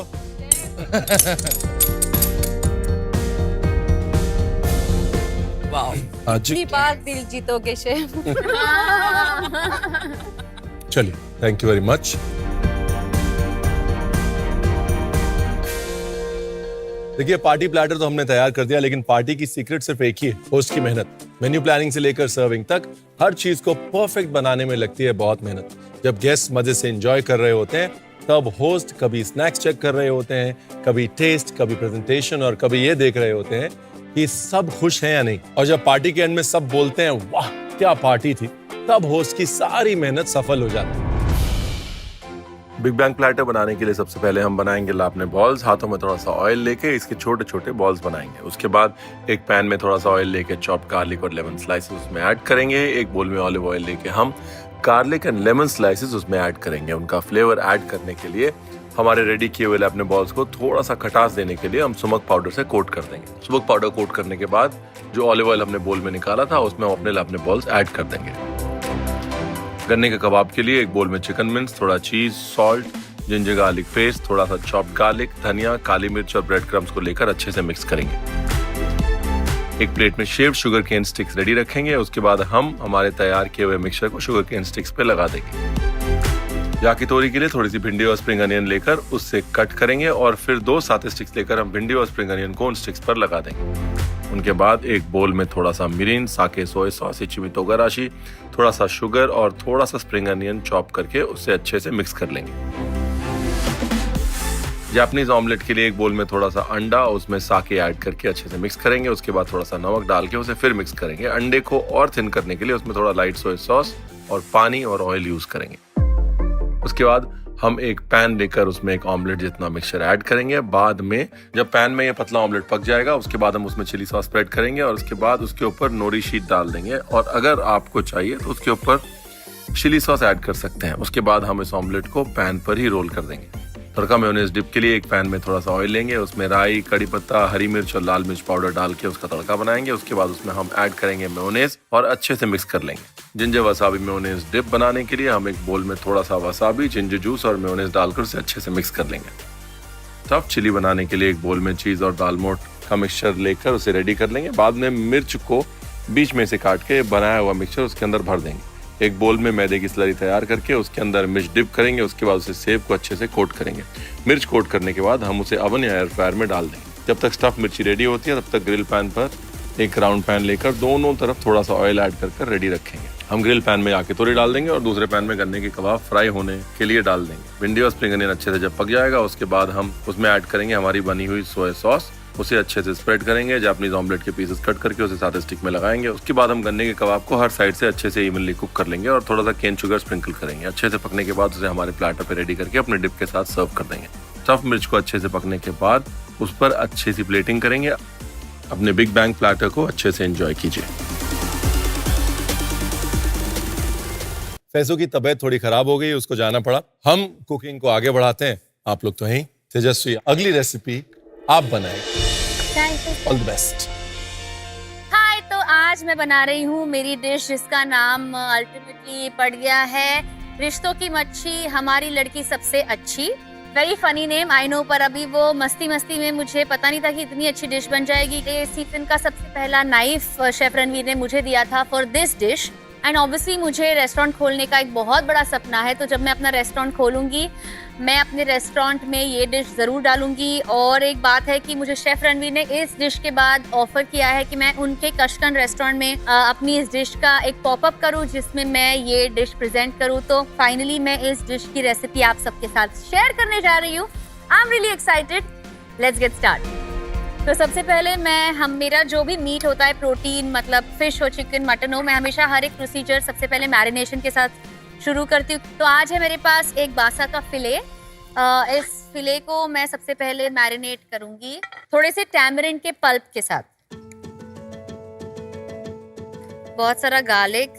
वाओ। आज इतनी बार दिल जीतोगे शेफ। चलिए, थैंक यू वेरी मच। देखिए, पार्टी प्लेटर तो हमने तैयार कर दिया, लेकिन पार्टी की सीक्रेट सिर्फ एक ही है, होस्ट की मेहनत। मेन्यू प्लानिंग से लेकर सर्विंग तक हर चीज को परफेक्ट बनाने में लगती है बहुत मेहनत। जब गेस्ट मजे से एंजॉय कर रहे होते हैं, तब होस्ट कभी स्नैक्स चेक कर रहे होते हैं, कभी टेस्ट, कभी प्रेजेंटेशन, और कभी ये देख रहे होते हैं कि सब खुश हैं या नहीं। और जब पार्टी के एंड में सब बोलते हैं वाह क्या पार्टी थी, तब होस्ट की सारी मेहनत सफल हो जाती है। बिग बैंग प्लैटर बनाने के लिए सबसे पहले हम बनाएंगे लापने बॉल्स। हाथों में थोड़ा सा ऑयल लेके इसके छोटे छोटे बॉल्स बनाएंगे। उसके बाद एक पैन में थोड़ा सा ऑयल लेके चॉप्ड गार्लिक और लेमन स्लाइसेस उसमें ऐड करेंगे। एक बोल में ऑलिव ऑयल लेके हम गार्लिक एंड लेमन स्लाइसेस उसमें ऐड करेंगे। उनका फ्लेवर ऐड करने के लिए हमारे रेडी किए हुए अपने बॉल्स को थोड़ा सा खटास देने के लिए हम स्मोक पाउडर से कोट कर देंगे। स्मोक पाउडर कोट करने के बाद जो ऑलिव ऑयल हमने बोल में निकाला था उसमें हम अपने बॉल्स ऐड कर देंगे। गन्ने के कबाब के लिए एक बोल में चिकन मिंस, थोड़ा चीज, सॉल्ट, जिंजर गार्लिक पेस्ट, थोड़ा सा चॉप्ड गार्लिक, धनिया, काली मिर्च और ब्रेड क्रम्स को लेकर अच्छे से मिक्स करेंगे। एक प्लेट में shaved sugar cane sticks ready रखेंगे। उसके बाद हम हमारे तैयार किए हुए मिक्सचर को शुगर केन स्टिक्स पे लगा देंगे। याकीतोरी के लिए थोड़ी सी भिंडी और स्प्रिंग अनियन लेकर उससे कट करेंगे और फिर 2 साते स्टिक्स लेकर हम भिंडी और स्प्रिंग अनियन को उन स्टिक्स पर लगा देंगे। उनके बाद एक बोल में थोड़ा सा मिरिन, साके सोया सॉस, इचिमी तोगाराशी, थोड़ा सा शुगर और थोड़ा सा स्प्रिंग अनियन चॉप करके उससे अच्छे से मिक्स कर लेंगे। जापानीज ऑमलेट के लिए एक बोल में थोड़ा सा अंडा, उसमें साके ऐड करके अच्छे से मिक्स करेंगे। उसके बाद थोड़ा सा नमक डाल के उसे फिर मिक्स करेंगे। अंडे को और थिन करने के लिए उसमें थोड़ा लाइट सोया सॉस और पानी और ऑयल यूज करेंगे। उसके बाद हम एक पैन लेकर उसमें एक ऑमलेट जितना मिक्सचर ऐड करेंगे। बाद में जब पैन में ये पतला ऑमलेट पक जाएगा, उसके बाद हम उसमें चिली सॉस स्प्रेड करेंगे और उसके बाद उसके ऊपर नोरी शीट डाल देंगे। और अगर आपको चाहिए तो उसके ऊपर चिली सॉस ऐड कर सकते हैं। उसके बाद हम इस ऑमलेट को पैन पर ही रोल कर देंगे। तड़का मेयोनेज डिप के लिए एक पैन में थोड़ा सा ऑयल लेंगे, उसमें राई, कड़ी पत्ता, हरी मिर्च और लाल मिर्च पाउडर डाल के उसका तड़का बनाएंगे। उसके बाद उसमें हम ऐड करेंगे मेयोनेज और अच्छे से मिक्स कर लेंगे। जिंजर वसाबी मेयोनेज डिप बनाने के लिए हम एक बोल में थोड़ा सा वसाबी, जिंजर जूस और मेयोनेज डालकर उसे अच्छे से मिक्स कर लेंगे। स्टफ्ड चिली बनाने के लिए एक बोल में चीज और दालमोट का मिक्सचर लेकर उसे रेडी कर लेंगे। बाद में मिर्च को बीच में से काट के बनाया हुआ मिक्सचर उसके अंदर भर देंगे। एक बोल में मैदे की स्लरी तैयार करके उसके अंदर मिर्च डिप करेंगे। उसके बाद उसे सेब को अच्छे से कोट करेंगे। मिर्च कोट करने के बाद हम उसे ओवन या एयर फ्रायर में डाल देंगे। जब तक स्टफ मिर्ची रेडी होती है, तब तक ग्रिल पैन पर एक राउंड पैन लेकर दोनों तरफ थोड़ा सा ऑयल ऐड कर रेडी रखेंगे। हम ग्रिल पैन में याकीतोरी डाल देंगे और दूसरे पैन में गन्ने के कबाब फ्राई होने के लिए डाल देंगे। भिंडी और स्प्रिंग अनियन अच्छे से जब पक जाएगा, उसके बाद हम उसमें ऐड करेंगे हमारी बनी हुई सोया सॉस। उसे अच्छे से स्प्रेड करेंगे। जापानीज ऑमलेट के पीसेस कट करके उसे सादे स्टिक में लगाएंगे। उसके बाद हम गन्ने के कबाब को हर साइड से अच्छे से इवनली कुक कर लेंगे और थोड़ा सा केन शुगर स्प्रिंकल करेंगे। अच्छे से पकने के बाद उसे हमारे प्लेटर पे रेडी करके अपने डिप के साथ सर्व कर देंगे। स्टफ मिर्च को अच्छे से पकने के बाद उस पर अच्छी सी प्लेटिंग करेंगे। अपने बिग बैंग प्लेटर को अच्छे से एंजॉय कीजिए। फैजू की तबीयत थोड़ी खराब हो गई, उसको जाना पड़ा। हम कुकिंग को आगे बढ़ाते हैं। आप लोग तो हैं। तेजस्वी, अगली रेसिपी आप बनाएं। All the best. हाय, तो आज मैं बना रही हूँ मेरी डिश जिसका नाम अल्टीमेटली पड़ गया है रिश्तों की मच्छी हमारी लड़की सबसे अच्छी। Very funny name I know, पर अभी वो मस्ती मस्ती में मुझे पता नहीं था कि इतनी अच्छी डिश बन जाएगी। ये सीजन का सबसे पहला नाइफ शेफ रणवीर ने मुझे दिया था for this dish. And obviously मुझे रेस्टोरेंट खोलने का एक बहुत बड़ा सपना है, तो जब मैं अपना रेस्टोरेंट खोलूंगी मैं अपने रेस्टोरेंट में ये डिश ज़रूर डालूंगी। और एक बात है कि मुझे शेफ़ रणवीर ने इस डिश के बाद ऑफ़र किया है कि मैं उनके कशकन रेस्टोरेंट में अपनी इस डिश का एक पॉपअप करूं जिसमें मैं ये डिश प्रेजेंट करूं। तो फाइनली मैं इस डिश की रेसिपी आप सबके साथ शेयर करने जा रही हूँ। I am really excited. Let's get start. तो सबसे पहले मेरा जो भी मीट होता है, प्रोटीन मतलब फिश हो, चिकन, मटन हो, मैं हमेशा हर एक प्रोसीजर सबसे पहले मैरिनेशन के साथ शुरू करती हूँ। तो आज है मेरे पास एक बासा का फिले। इस फिले को मैं सबसे पहले मैरिनेट करूंगी थोड़े से टैमरिंड के पल्प के साथ। बहुत सारा garlic,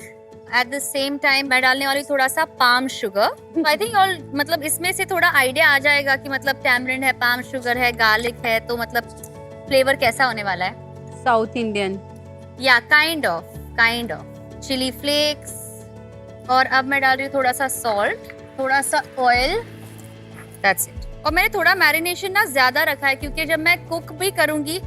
at the same time मैं डालने वाली थोड़ा सा palm sugar. I think all मतलब इसमें से थोड़ा आइडिया आ जाएगा कि मतलब टैमरिंड है, पाम शुगर है, गार्लिक है, तो मतलब फ्लेवर कैसा होने वाला है। साउथ इंडियन या काइंड ऑफ चिली फ्लेक्स। और अब मैं डाल रही हूँ थोड़ा सा सॉल्ट, थोड़ा सा ऑयल, दैट्स इट। और मैंने थोड़ा मैरिनेशन ना ज्यादा रखा है क्योंकि जब मैं कुक भी करूंगी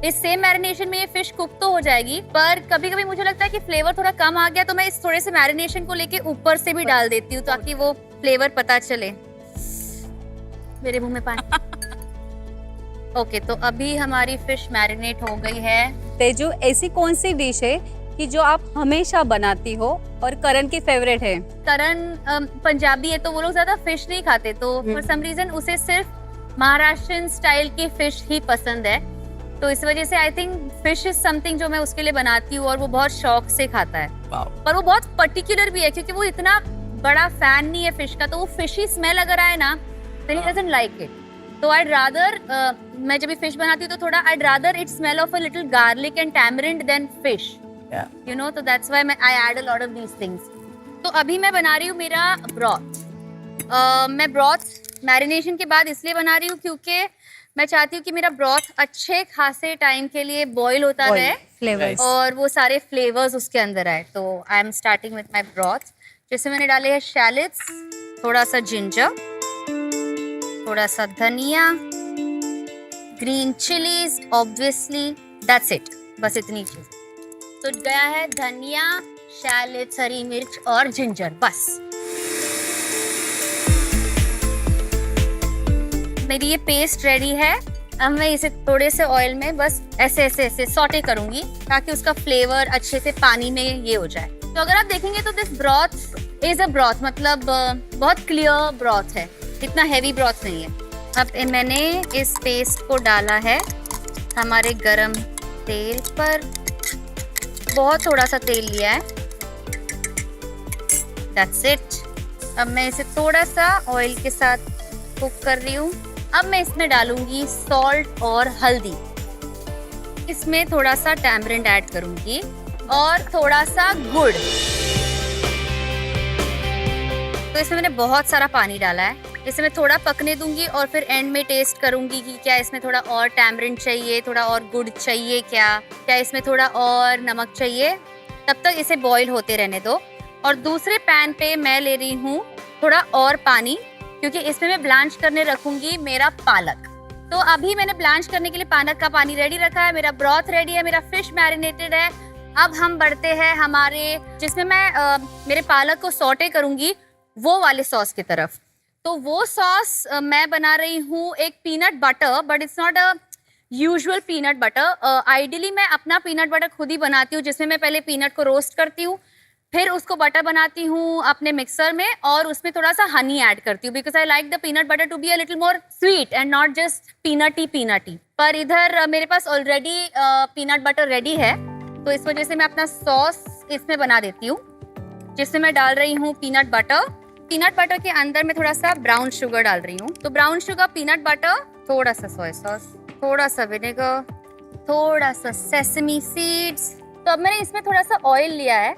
इस सेम मैरिनेशन में ये फिश कुक तो हो जाएगी, पर कभी कभी मुझे लगता है कि फ्लेवर थोड़ा कम आ गया तो मैं इस थोड़े से मैरिनेशन को लेके ऊपर से भी डाल देती हूँ ताकि वो फ्लेवर पता चले। मेरे मुंह में पानी। ओके, तो अभी हमारी फिश मैरिनेट हो गई है। तेजू, ऐसी कौन सी डिश है कि जो आप हमेशा बनाती हो और करण की फेवरेट है? करण पंजाबी है तो वो लोग ज्यादा फिश नहीं खाते, तो फॉर सम रीजन उसे सिर्फ महाराष्ट्रियन स्टाइल की फिश ही पसंद है, तो इस वजह से I think fish is something जो मैं उसके लिए बनाती हूँ और वो बहुत शौक से खाता है। पर वो बहुत पर्टिकुलर भी है क्योंकि वो इतना बड़ा फैन नहीं है फिश का, तो वो फिशी स्मेल अगर आए ना then he doesn't like it. तो I'd rather मैं जब भी फिश बनाती हूँ तो थोड़ा I'd rather it smell of a little garlic and tamarind than fish. Yeah. You know, तो that's why I add a lot of these things. तो अभी मैं बना रही हूँ मेरा ब्रॉथ। मैं ब्रॉथ मैरिनेशन के बाद इसलिए बना रही हूँ क्योंकि मैं चाहती हूँ कि मेरा ब्रॉथ अच्छे खासे टाइम के लिए बॉईल होता रहे फ्लेवर्स और वो सारे फ्लेवर्स उसके अंदर आए। तो I am starting with my broth, जिसमें मैंने डाले हैं शैलेट्स, थोड़ा सा जिंजर, थोड़ा सा धनिया, green chillies, obviously that's it, बस इतनी चीज। तो गया है धनिया, शैलेट्स, हरी मिर्च और जिंजर, बस। मेरी ये पेस्ट रेडी है। अब मैं इसे थोड़े से ऑयल में बस ऐसे ऐसे ऐसे सॉटे करूंगी ताकि उसका फ्लेवर अच्छे से पानी में ये हो जाए। तो अगर आप देखेंगे तो this broth is a broth, मतलब बहुत क्लियर ब्रॉथ है, इतना हैवी ब्रॉथ नहीं है। अब मैंने इस पेस्ट को डाला है हमारे गरम तेल पर, बहुत थोड़ा सा तेल लिया है, दैट्स इट। अब मैं इसे थोड़ा सा ऑयल के साथ कुक कर रही हूँ। अब मैं इसमें डालूंगी सॉल्ट और हल्दी, इसमें थोड़ा सा टैमरिंड ऐड करूंगी और थोड़ा सा गुड़। तो इसमें मैंने बहुत सारा पानी डाला है, इसे मैं थोड़ा पकने दूंगी और फिर एंड में टेस्ट करूंगी कि क्या इसमें थोड़ा और टैमरिंड चाहिए, थोड़ा और गुड़ चाहिए, क्या इसमें थोड़ा और नमक चाहिए। तब तक इसे बॉईल होते रहने दो। और दूसरे पैन पे मैं ले रही हूँ थोड़ा और पानी क्योंकि इसमें मैं ब्लांच करने रखूंगी मेरा पालक। तो अभी मैंने ब्लांच करने के लिए पालक का पानी रेडी रखा है, मेरा ब्रॉथ रेडी है, मेरा फिश मैरिनेटेड है। अब हम बढ़ते हैं हमारे जिसमें मैं मेरे पालक को सॉटे करूंगी वो वाले सॉस की तरफ। तो वो सॉस मैं बना रही हूँ एक peanut butter, but it's not a usual peanut butter. Ideally मैं अपना पीनट बटर खुद ही बनाती हूँ, जिसमें मैं पहले पीनट को रोस्ट करती हूँ, फिर उसको बटर बनाती हूँ अपने मिक्सर में और उसमें थोड़ा सा हनी ऐड करती हूँ because I like the peanut butter to be a little more sweet and not just peanuty. पर इधर मेरे पास ऑलरेडी पीनट बटर रेडी है, तो इस वजह से मैं अपना सॉस इसमें बना देती हूँ, जिसमें मैं डाल रही हूँ पीनट बटर। पीनट बटर के अंदर मैं थोड़ा सा ब्राउन शुगर डाल रही हूँ। तो ब्राउन शुगर, पीनट बटर, थोड़ा सा सोया सॉस, थोड़ा सा विनेगर, थोड़ा सा सेसमी सीड्स। तो अब मैंने इसमें थोड़ा सा ऑयल लिया है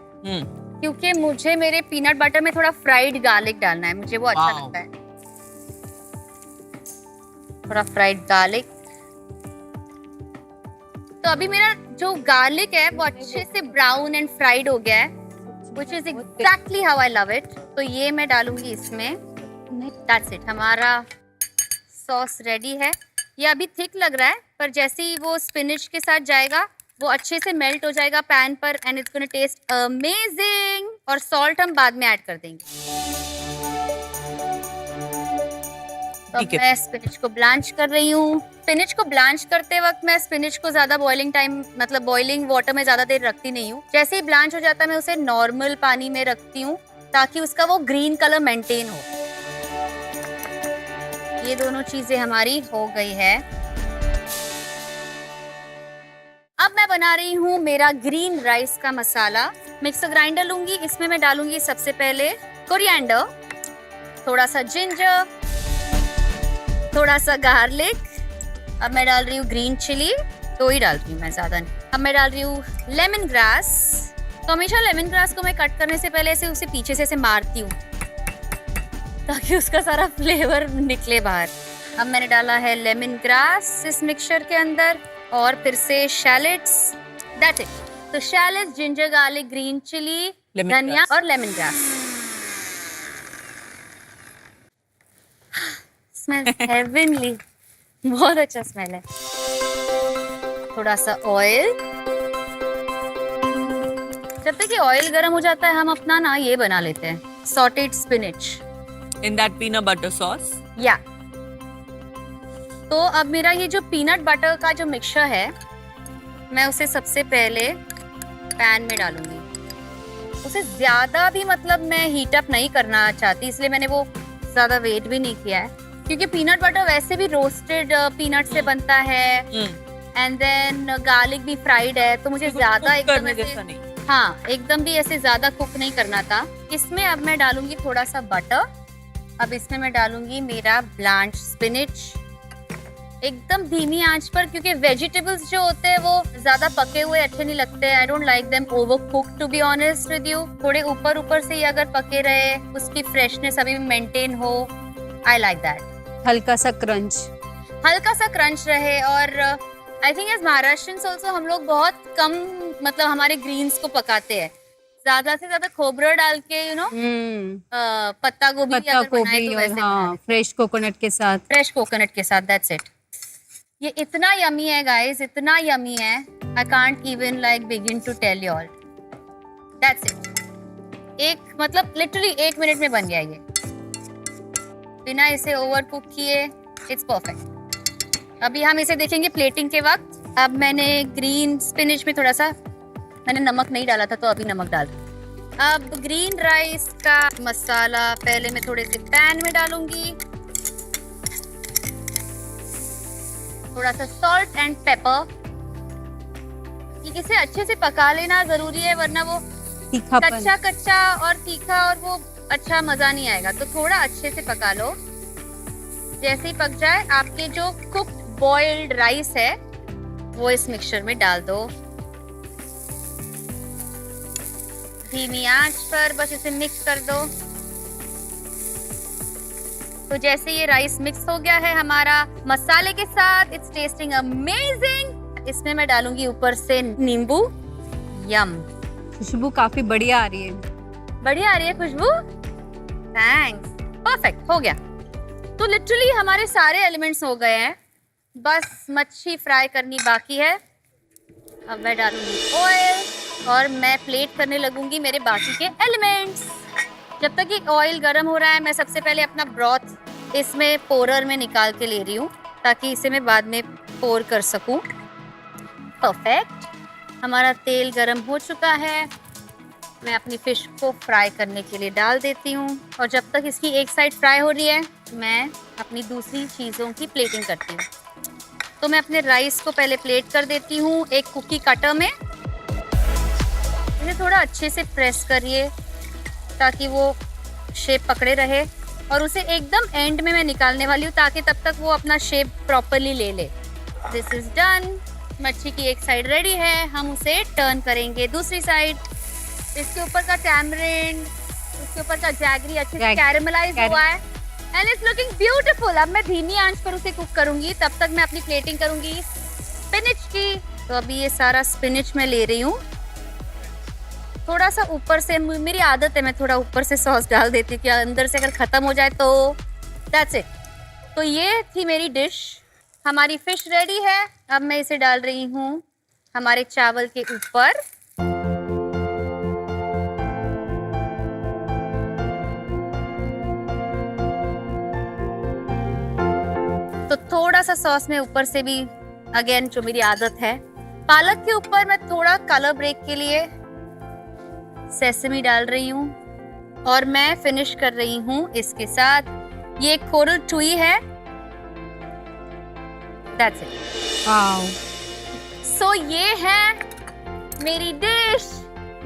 क्योंकि मुझे मेरे पीनट बटर में थोड़ा फ्राइड गार्लिक डालना है, मुझे वो अच्छा लगता है। थोड़ा फ्राइड गार्लिक। तो अभी मेरा जो गार्लिक है वो अच्छे से ब्राउन एंड फ्राइड हो गया है, which is exactly how I love it। तो ये मैं डालूंगी इसमें, that's it। हमारा सॉस रेडी है। ये अभी थिक लग रहा है पर जैसे ही वो स्पिनच के साथ जाएगा वो अच्छे से मेल्ट हो जाएगा पैन पर and it's gonna test amazing. और सॉल्ट हम बाद में ऐड कर देंगे। तो मैं स्पिनच को ब्लांच कर रही हूँ। स्पिनच को ब्लांच करते वक्त मैं स्पिनच को ज्यादा बॉइलिंग टाइम, मतलब बॉइलिंग वाटर में ज्यादा देर रखती नहीं हूँ। जैसे ही ब्लांच हो जाता है मैं उसे नॉर्मल पानी में रखती हूँ ताकि उसका वो ग्रीन कलर मेंटेन हो। ये दोनों चीजें हमारी हो गई है। अब मैं बना रही हूँ मेरा ग्रीन राइस का मसाला। मिक्सर ग्राइंडर लूंगी, इसमें मैं डालूंगी सबसे पहले कोरिएंडर, थोड़ा सा जिंजर, थोड़ा सा गार्लिक। अब मैं डाल रही हूँ ग्रीन चिली, तो ही डाल रही हूँ मैं, ज्यादा नहीं। अब मैं डाल रही हूँ लेमन ग्रास। तो हमेशा लेमन ग्रास को मैं कट करने से पहले ऐसे उसे पीछे से ऐसे मारती हूँ ताकि उसका सारा फ्लेवर निकले बाहर। अब मैंने डाला है लेमन ग्रास इस मिक्सचर के अंदर और फिर से शैलेट्स, दैट्स इट। तो chalets, ginger, garlic, green chilli, धनिया और लेमन ग्रास। smells heavenly. बहुत अच्छा स्मेल है. थोड़ा सा ऑयल. जब तक ये ऑयल गर्म हो जाता है हम अपना ना ये बना लेते हैं sauteed spinach. In that peanut butter sauce. या तो अब मेरा ये जो पीनट बटर का जो मिक्सचर है मैं उसे सबसे पहले पैन में डालूंगी. उसे ज्यादा भी मतलब मैं हीट अप नहीं करना चाहती, इसलिए मैंने वो ज्यादा वेट भी नहीं किया है, क्योंकि पीनट बटर वैसे भी रोस्टेड पीनट से बनता है एंड देन गार्लिक भी फ्राइड है, तो मुझे ज्यादा एकदम ऐसे, हाँ एकदम भी ऐसे ज्यादा कुक नहीं करना था. इसमें अब मैं डालूंगी थोड़ा सा बटर. अब इसमें मैं डालूंगी मेरा ब्लांच स्पिनिच एकदम धीमी आंच पर, क्योंकि वेजिटेबल्स जो होते हैं वो ज्यादा पके हुए अच्छे नहीं लगते. I don't like them overcook to be honest with you. थोड़े ऊपर ऊपर से ही अगर पके रहे, उसकी फ्रेशनेस अभी भी मेंटेन हो, आई लाइक दैट. हल्का सा क्रंच. हल्का सा क्रंच रहे. और I think as Maharashtrians also हम लोग बहुत कम मतलब हमारे ग्रीन्स को पकाते हैं. ज्यादा से ज्यादा खोबरा डाल के यू नो पत्ता गोभी पत्ता अगर बनाए गोभी तो और वैसे हाँ फ्रेश कोकोनट के साथ. फ्रेश कोकोनट के साथ. That's it. ये इतना यमी है गाइस, इतना यमी है. I can't even like begin to tell you all. That's it. एक मतलब लिटरली 1 मिनट में बन गया ये, बिना इसे ओवर कुक किए. It's perfect. अभी हम इसे देखेंगे प्लेटिंग के वक्त. अब मैंने ग्रीन स्पिनिच में थोड़ा सा मैंने नमक नहीं डाला था, तो अभी नमक डाल. अब ग्रीन राइस का मसाला पहले मैं थोड़े से पैन में डालूंगी. थोड़ा सा सॉल्ट एंड पेपर. इसे अच्छे से पका लेना जरूरी है, वरना वो तीखापन. कच्चा कच्चा और तीखा और वो अच्छा मजा नहीं आएगा. तो थोड़ा अच्छे से पका लो. जैसे ही पक जाए आपके जो कुक्ड बॉइल्ड राइस है वो इस मिक्सचर में डाल दो. धीमी आंच पर बस इसे मिक्स कर दो. तो जैसे ये राइस मिक्स हो गया है हमारा मसाले के साथ, इट्स टेस्टिंग अमेजिंग. इसमें मैं डालूंगी ऊपर से नींबू. यम. खुशबू काफी बढ़िया आ रही है. बढ़िया आ रही है खुशबू. थैंक्स. परफेक्ट हो गया. तो लिटरली हमारे सारे एलिमेंट्स हो गए हैं, बस मच्छी फ्राई करनी बाकी है. अब मैं डालूंगी ऑयल और मैं प्लेट करने लगूंगी मेरे बाकी के एलिमेंट्स. जब तक ये ऑयल गर्म हो रहा है मैं सबसे पहले अपना ब्रॉथ इसमें पोरर में निकाल के ले रही हूँ, ताकि इसे मैं बाद में पोर कर सकूँ. परफेक्ट. हमारा तेल गर्म हो चुका है. मैं अपनी फिश को फ्राई करने के लिए डाल देती हूँ, और जब तक इसकी एक साइड फ्राई हो रही है मैं अपनी दूसरी चीज़ों की प्लेटिंग करती हूँ. तो मैं अपने राइस को पहले प्लेट कर देती हूँ एक कुकी कटर में. इसे थोड़ा अच्छे से प्रेस करिए ताकि वो शेप पकड़े रहे, और उसे एकदम एंड में मैं निकालने वाली हूँ ताकि तब तक वो अपना शेप प्रॉपरली ले ले. This is done. मच्छी की एक साइड रेडी है. हम उसे टर्न करेंगे दूसरी साइड. इसके ऊपर का टैमरिंड, उसके ऊपर का जैगरी अच्छे से कैरेमलाइज हुआ है एंड इट्स लुकिंग ब्यूटीफुल. अब मैं धीमी आंच पर उसे कुक करूंगी, तब तक मैं अपनी प्लेटिंग करूंगी स्पिनिच की. तो अभी ये सारा स्पिनिच मैं ले रही हूँ. थोड़ा सा ऊपर से, मेरी आदत है मैं थोड़ा ऊपर से सॉस डाल देती हूँ कि अंदर से अगर खत्म हो जाए तो. That's it. तो ये थी मेरी डिश. हमारी फिश रेडी है. अब मैं इसे डाल रही हूँ हमारे चावल के ऊपर. तो थोड़ा सा सॉस में ऊपर से भी, अगेन जो मेरी आदत है, पालक के ऊपर मैं थोड़ा कलर ब्रेक के लिए सेसमी डाल रही हूँ. और मैं फिनिश कर रही हूँ इसके साथ ये कोरल टुई है. That's it. वाओ. सो ये है मेरी डिश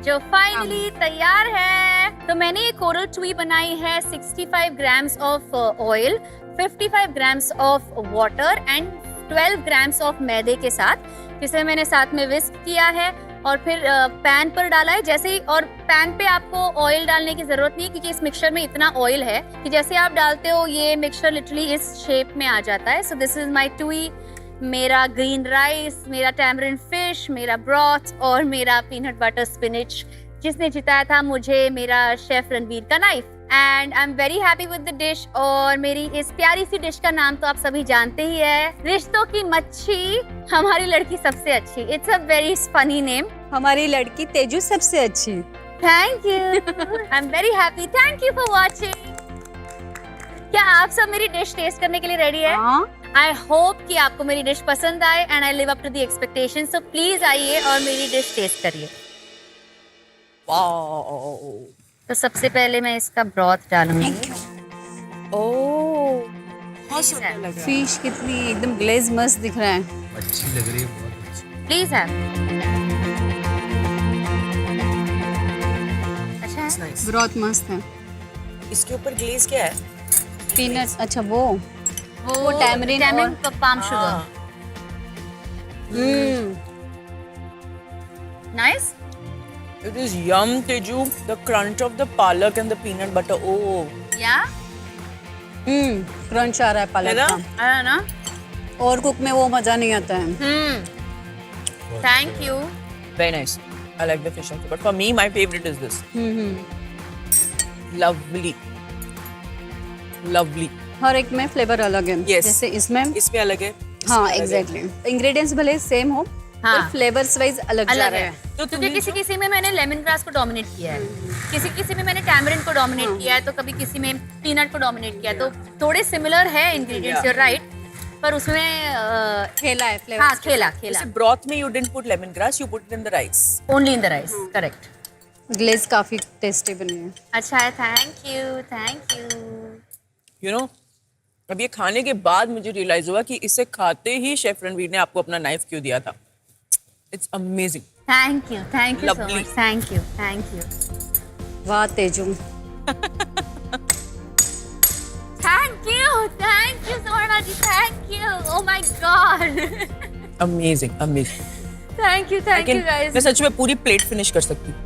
जो फाइनली तैयार है. तो मैंने ये कोरल टुई बनाई है 65 grams of oil, 55 grams of water and 12 grams of मैदे के साथ, जिसे मैंने साथ में विस्क किया है और फिर पैन पर डाला है. जैसे ही, और पैन पे आपको ऑयल डालने की जरूरत नहीं है क्योंकि इस मिक्सचर में इतना ऑयल है कि जैसे आप डालते हो ये मिक्सचर लिटरली इस शेप में आ जाता है. सो दिस इज माय टुई. मेरा ग्रीन राइस, मेरा टैमरिंड फिश, मेरा ब्रॉथ और मेरा पीनट बटर स्पिनिच, जिसने जिताया था मुझे मेरा शेफ रणवीर का knife. And I am very happy with the dish. और मेरी इस प्यारी सी डिश का नाम तो आप सभी जानते ही है, रिश्तों की मच्छी हमारी लड़की सबसे अच्छी। It's a very funny name. हमारी लड़की तेजू सबसे अच्छी। Thank you. I am very happy. Thank you for watching. क्या आप सब मेरी डिश टेस्ट करने के लिए रेडी है? आई होप कि आपको मेरी डिश पसंद आए and I live up to the expectation. So please आइए और मेरी डिश टेस्ट करिए। वाओ। तो सबसे पहले मैं इसका ब्रॉथ डालूंगी। ओह, बहुत सुंदर लग रहा है। फिश कितनी एकदम ग्लेज मस्त दिख रहा है। अच्छी लग रही है, बहुत अच्छी। प्लीज है। अच्छा है? Nice. ब्रॉथ मस्त है। इसके ऊपर ग्लेज क्या है? पीनट्स, अच्छा वो tamarind tamarind palm sugar. Nice. It is yum, Teju. The crunch of the palak and the peanut butter. Oh, या क्रंच आ रहा है पालक है ना? का। है ना? और कुक में वो मजा नहीं आता है। Thank you. very nice. I like the fish also. But for me, my favorite is this. Lovely. Lovely. हर एक में फ्लेवर अलग है। Yes. जैसे इसमें इसमें अलग है। हाँ इसमें अलग है। एग्जैक्टली इंग्रेडिएंट्स भले सेम हो हाँ। पर फ्लेवर्स वाइज अलग जा अलग रहे है। हैं। तो क्योंकि किसी किसी में मैंने लेमन ग्रास को डोमिनेट किया है, किसी किसी में मैंने टैमरिन को डोमिनेट किया है, तो कभी किसी में पीनट को डोमिनेट किया है। तो थोड़े सिमिलर है इंग्रेडिएंट्स, यूर राइट, पर उसमें खेला है फ्लेवर। हाँ खेला जैसे broth में you didn't put lemongrass, you put it in the rice. Only in the rice. Correct. Glaze काफी टेस्टी बनी है। अच्छा है। Thank you. Thank you. You know, अब ये खाने के बाद मुझे रियलाइज हुआ कि इसे खाते ही शेफ रणवीर ने आपको अपना नाइफ क्यों दिया था। It's amazing. Thank you so Lovely. Much. Thank you. वाह Teju. Thank you Suvarna ji. Thank you. Oh my god. Amazing amazing. Thank you मैं गाइस। सच में पूरी प्लेट फिनिश कर सकती हूँ।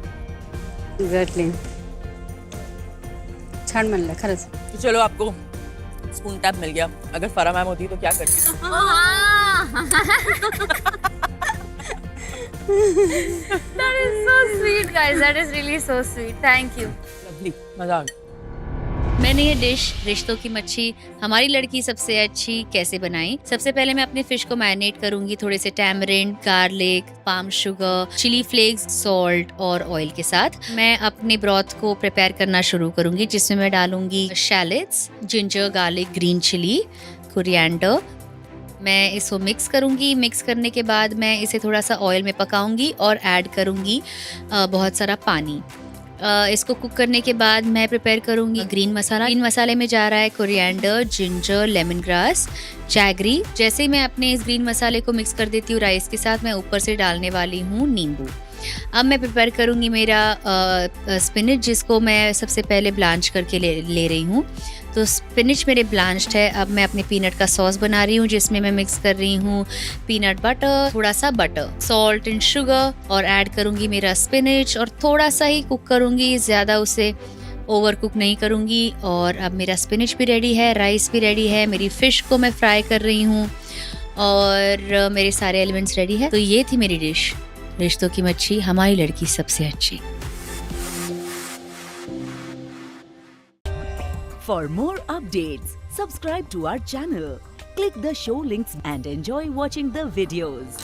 एक्झॅक्टली छान म्हणलं खरंच। तो चलो आपको स्पून टैप मिल गया। अगर फरा मैम होती तो क्या करती? That is so sweet guys. That is really so sweet. Thank you. Lovely, मजा आ गया। मैंने ये डिश रिश्तों की मच्छी हमारी लड़की सबसे अच्छी कैसे बनाई। सबसे पहले मैं अपने फिश को मैरिनेट करूंगी थोड़े से tamarind, garlic, palm sugar, chilli flakes, salt और ऑयल के साथ। मैं अपने ब्रॉथ को प्रिपेयर करना शुरू करूंगी, जिसमें मैं डालूंगी shallots, ginger, garlic, green chilli, coriander. मैं इसको मिक्स करूंगी। मिक्स करने के बाद मैं इसे थोड़ा सा ऑयल में पकाऊंगी और ऐड करूंगी बहुत सारा पानी। इसको कुक करने के बाद मैं प्रिपेयर करूंगी ग्रीन मसाला। ग्रीन मसाले में जा रहा है coriander, ginger, lemon grass, jaggery. जैसे ही मैं अपने इस ग्रीन मसाले को मिक्स कर देती हूँ राइस के साथ, मैं ऊपर से डालने वाली हूँ नींबू। अब मैं प्रिपेयर करूंगी मेरा स्पिनच, जिसको मैं सबसे पहले ब्लांच करके ले रही हूँ। तो स्पिनच मेरे ब्लांच्ड है। अब मैं अपने पीनट का सॉस बना रही हूँ, जिसमें मैं मिक्स कर रही हूँ पीनट बटर, थोड़ा सा बटर, सॉल्ट एंड शुगर, और ऐड करूँगी मेरा स्पिनच और थोड़ा सा ही कुक करूँगी, ज़्यादा उसे ओवर कुक नहीं करूँगी। और अब मेरा स्पिनच भी रेडी है, राइस भी रेडी है, मेरी फ़िश को मैं फ्राई कर रही हूँ और मेरे सारे एलिमेंट्स रेडी है। तो ये थी मेरी डिश, रिश्तों की मच्छी हमारी लड़की सबसे अच्छी। For more updates, subscribe to our channel, click the show links and enjoy watching the videos.